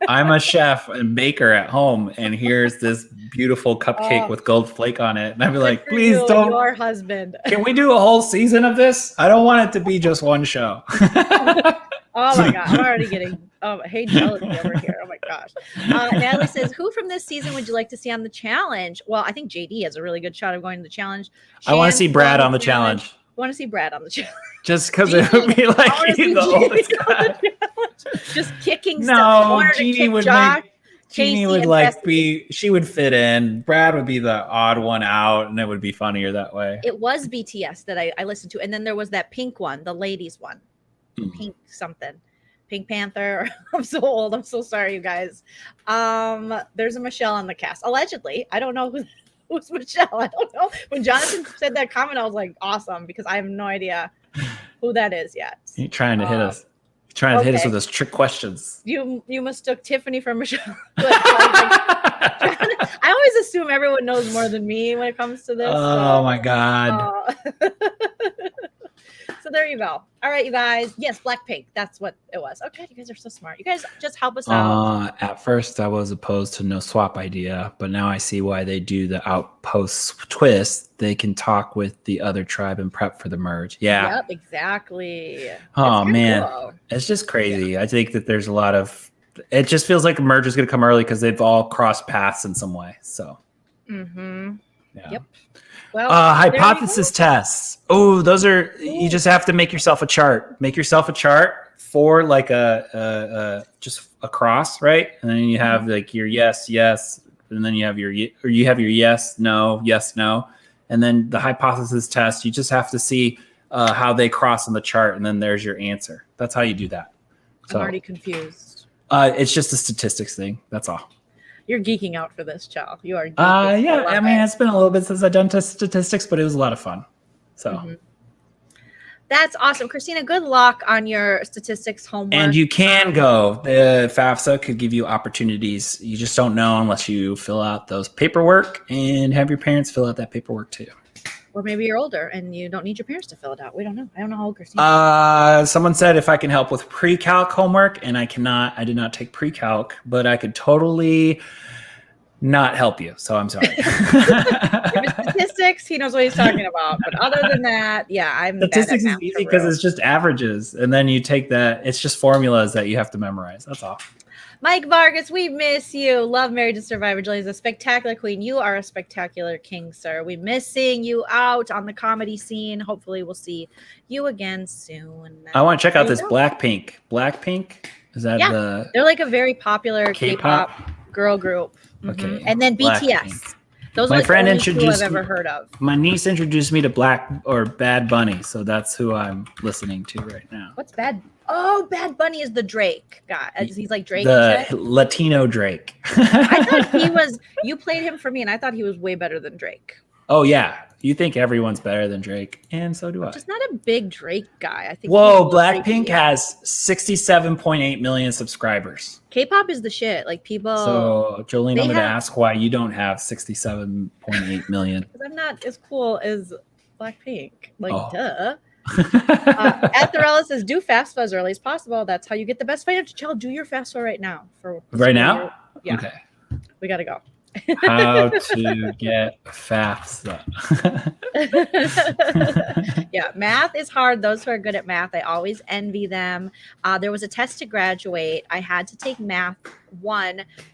I'm a chef and baker at home, and here's this beautiful cupcake with gold flake on it. And I'd be like, please don't. Your husband. Can we do a whole season of this? I don't want it to be just one show. Oh my God, I'm already getting jealousy over here. Oh my gosh. Natalie says, who from this season would you like to see on the challenge? Well, I think JD has a really good shot of going to the challenge. I want to see Brad on the challenge. I want to see Brad on the challenge. Just because it would be like he's the oldest guy. Just kicking stuff. No, Jeannie would she would fit in. Brad would be the odd one out, and it would be funnier that way. It was BTS that I listened to. And then there was that pink one, the ladies one. Pink something, Pink Panther. I'm so old. I'm so sorry, you guys. There's a Michelle on the cast, allegedly. I don't know who's Michelle. I don't know. When Jonathan said that comment, I was like, awesome, because I have no idea who that is yet. You're trying to hit us. Trying to hit us with those trick questions. You mistook Tiffany for Michelle. I always assume everyone knows more than me when it comes to this. Oh my God. So there you go. All right, you guys. Yes, Blackpink. That's what it was. Okay, you guys are so smart. You guys just help us out. At first, I was opposed to no swap idea, but now I see why they do the outpost twist. They can talk with the other tribe and prep for the merge. Yeah. Yep, exactly. Oh, man. Cool. It's just crazy. Yeah. I think that there's a lot of... It just feels like a merge is going to come early because they've all crossed paths in some way. So. Mm-hmm. Yeah. Yep. Well, hypothesis tests. Oh, those are, you just have to make yourself a chart. Make yourself a chart for like just a cross, right? And then you have like your yes, and then you have your yes, no. And then the hypothesis test, you just have to see how they cross on the chart, and then there's your answer. That's how you do that. So, I'm already confused. It's just a statistics thing. That's all. You're geeking out for this, Xchel. You are geeking. Yeah. I mean, it's been a little bit since I've done statistics, but it was a lot of fun. So that's awesome. Christina, good luck on your statistics homework. And you can go. The FAFSA could give you opportunities. You just don't know unless you fill out those paperwork and have your parents fill out that paperwork too. Or maybe you're older and you don't need your parents to fill it out. We don't know. I don't know how old Christina is. Someone said if I can help with pre-calc homework, and I cannot. I did not take pre-calc, but I could totally not help you. So I'm sorry. Statistics, he knows what he's talking about. But other than that, I'm statistics is easy because it's just averages, and then you take that. It's just formulas that you have to memorize. That's all. Mike Vargas, we miss you. Love Married to Survivor. Julie's a spectacular queen. You are a spectacular king, sir. We miss seeing you out on the comedy scene. Hopefully we'll see you again soon. I want to check out this Blackpink. Blackpink? Is that they're like a very popular K-pop girl group. Okay. And then BTS. Those are the only two I've ever heard of. My niece introduced me to Bad Bunny, so that's who I'm listening to right now. What's Bad? Oh, Bad Bunny is the Drake guy. He's like Drake. The Latino Drake. I thought he was. You played him for me, and I thought he was way better than Drake. Oh yeah, you think everyone's better than Drake, and so do I. Just not a big Drake guy. I think. Whoa, Blackpink has 67.8 million subscribers. K-pop is the shit. Like people. So Joleen, I'm going to ask why you don't have 67.8 million. Because I'm not as cool as Blackpink. Like, duh. Atharella says, do FAFSA as early as possible. That's how you get the best financial. Child, do your FAFSA right now. Right now? Yeah. Okay. We got to go. How to get FAFSA. Yeah, math is hard. Those who are good at math, I always envy them. There was a test to graduate. I had to take math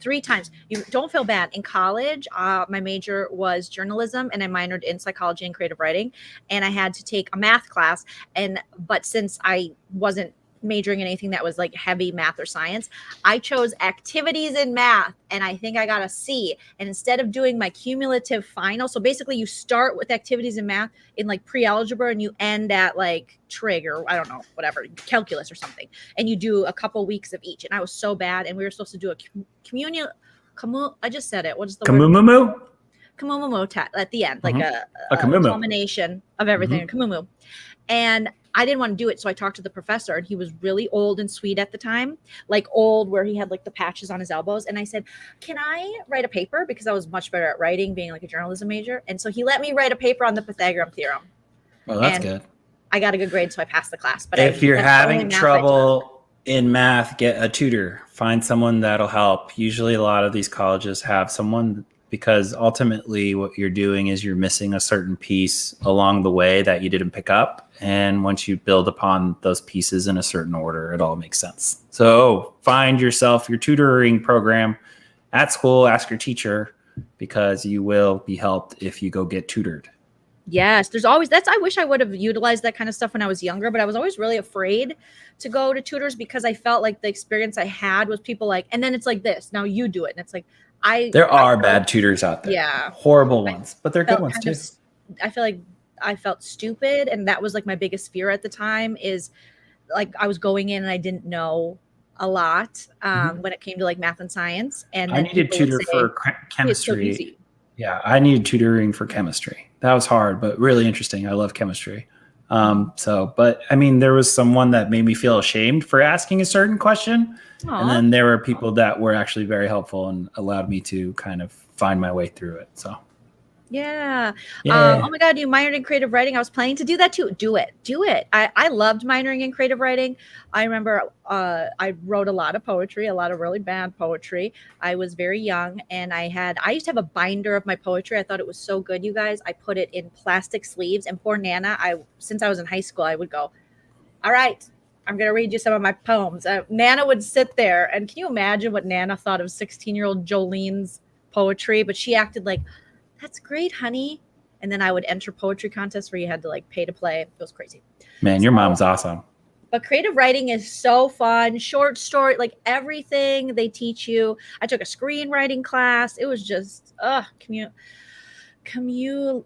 3 times. You don't feel bad. In college, my major was journalism and I minored in psychology and creative writing. And I had to take a math class. But since I wasn't majoring in anything that was like heavy math or science, I chose activities in math and I think I got a C. And instead of doing my cumulative final, so basically you start with activities in math in like pre-algebra and you end at like trig or I don't know, whatever, calculus or something. And you do a couple weeks of each. And I was so bad. And we were supposed to do I just said it. What is the word? Kamumumu at the end, like a culmination of everything. Kamumu. And I didn't want to do it. So I talked to the professor and he was really old and sweet at the time, like old where he had like the patches on his elbows. And I said, can I write a paper? Because I was much better at writing being like a journalism major. And so he let me write a paper on the Pythagorean theorem. Well, that's good. I got a good grade. So I passed the class. But if you're having trouble in math, get a tutor, find someone that'll help. Usually a lot of these colleges have someone because ultimately what you're doing is you're missing a certain piece along the way that you didn't pick up. And once you build upon those pieces in a certain order, it all makes sense. So find yourself your tutoring program at school, ask your teacher, because you will be helped if you go get tutored. Yes, there's always I wish I would have utilized that kind of stuff when I was younger, but I was always really afraid to go to tutors because I felt like the experience I had was people like, and then it's like this, now you do it. And it's like, there are bad tutors out there. Yeah. Horrible ones, but they're good ones too. I feel like I felt stupid. And that was like my biggest fear at the time is like I was going in and I didn't know a lot when it came to like math and science. And I needed tutor for chemistry. So yeah, I needed tutoring for chemistry. That was hard, but really interesting. I love chemistry. But I mean, there was someone that made me feel ashamed for asking a certain question. Aww. And then there were people that were actually very helpful and allowed me to kind of find my way through it. So. Yeah. Oh my God, you minored in creative writing. I was planning to do that too. Do it. I loved minoring in creative writing. I remember I wrote a lot of poetry, a lot of really bad poetry. I was very young and I used to have a binder of my poetry. I thought it was so good, you guys. I put it in plastic sleeves and poor Nana, since I was in high school, I would go, all right, I'm going to read you some of my poems. Nana would sit there and can you imagine what Nana thought of 16-year-old Joleen's poetry? But she acted like, that's great, honey. And then I would enter poetry contests where you had to like pay to play. It was crazy. Man, your mom's awesome. But creative writing is so fun. Short story, like everything they teach you. I took a screenwriting class. It was just, why can't I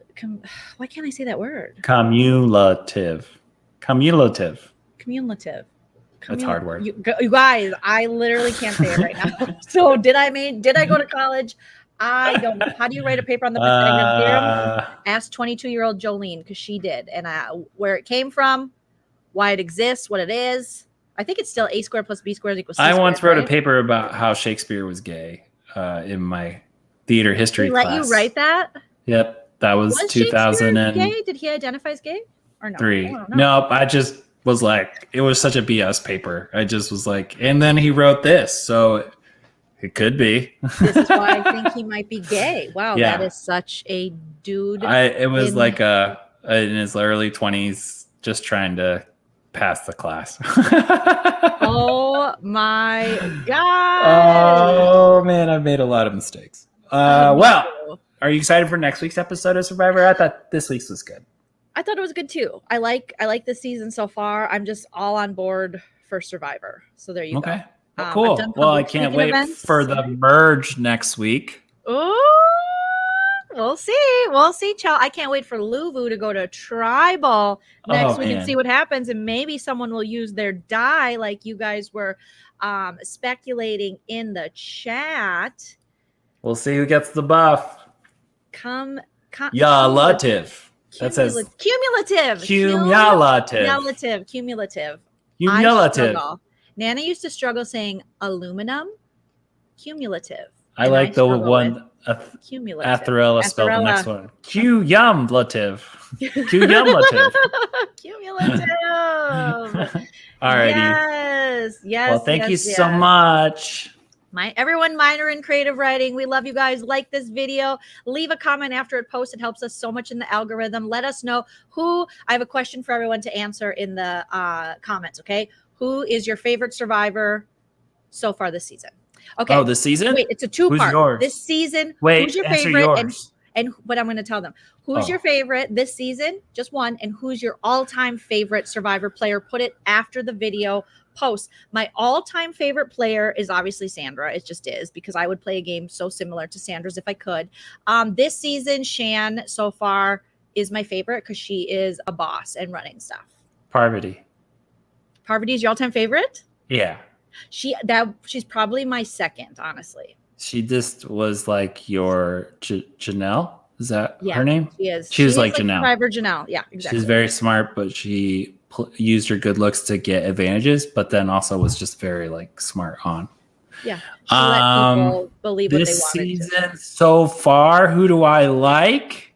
say that word? Cumulative. That's a hard word. You guys, I literally can't say it right now. So did I go to college? I don't know. How do you write a paper on the Pythagorean theorem? Ask 22-year-old Joleen because she did. And where it came from, why it exists, what it is. I think it's still a squared plus b squared equals c squared. I once wrote a paper about how Shakespeare was gay in my theater history class. Let you write that? Yep. That was 2000 and gay? Did he identify as gay or no? 3. Nope. I just was like, it was such a BS paper. I just was like, and then he wrote this. So it could be. This is why I think he might be gay. Wow, yeah. That is such a dude. It was like in his early 20s, just trying to pass the class. Oh my God. Oh man, I've made a lot of mistakes. Well, are you excited for next week's episode of Survivor? I thought this week's was good. I thought it was good too. I like this season so far. I'm just all on board for Survivor. So there you go. Well, cool. Well, I can't wait for the merge next week. Oh, we'll see. We'll see, Xchel. I can't wait for Luvu to go to Tribal next week and see what happens. And maybe someone will use their die like you guys were speculating in the chat. We'll see who gets the buff. Cumulative. That says cumulative. Nana used to struggle saying aluminum, cumulative. I And like the struggle with one cumulative. Atharella spelled the next Atharella. one. Cumulative. Cumulative. Cumulative. Alrighty. Yes. Yes. Well, thank yes, you so yes. much. Everyone minor in creative writing. We love you guys. Like this video. Leave a comment after it posts. It helps us so much in the algorithm. Let us know who. I have a question for everyone to answer in the comments. Okay. Who is your favorite survivor so far this season? Okay. Oh, this season? Wait, it's a two-part. Who's yours? This season. Wait, who's your answer favorite? yours. And what I'm going to tell them. Who's your favorite this season? Just one. And who's your all-time favorite survivor player? Put it after the video post. My all-time favorite player is obviously Sandra. It just is, because I would play a game so similar to Sandra's if I could. This season, Shan so far is my favorite because she is a boss and running stuff. Parvati. Parvati is your all-time favorite? Yeah. She's probably my second, honestly. She just was like your Janelle. Is that her name? She is. She was like Janelle. Survivor Janelle. Yeah, exactly. She's very smart, but she used her good looks to get advantages, but then also was just very like smart on. Yeah. She let people believe what they wanted this season so far, who do I like?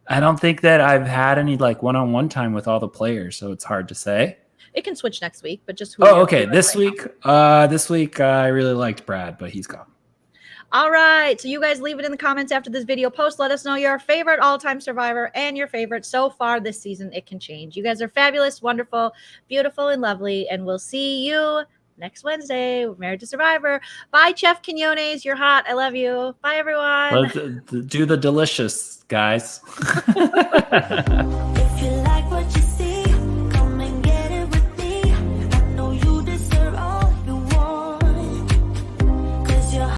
I don't think that I've had any like one-on-one time with all the players, so it's hard to say. It can switch next week, but just who. Oh, okay. This week I really liked Brad, but he's gone. All right. So you guys leave it in the comments after this video post. Let us know your favorite all-time survivor and your favorite so far this season. It can change. You guys are fabulous, wonderful, beautiful, and lovely. And we'll see you next Wednesday with Married to Survivor. Bye, Chef Quinones. You're hot. I love you. Bye, everyone. Let's do the delicious, guys.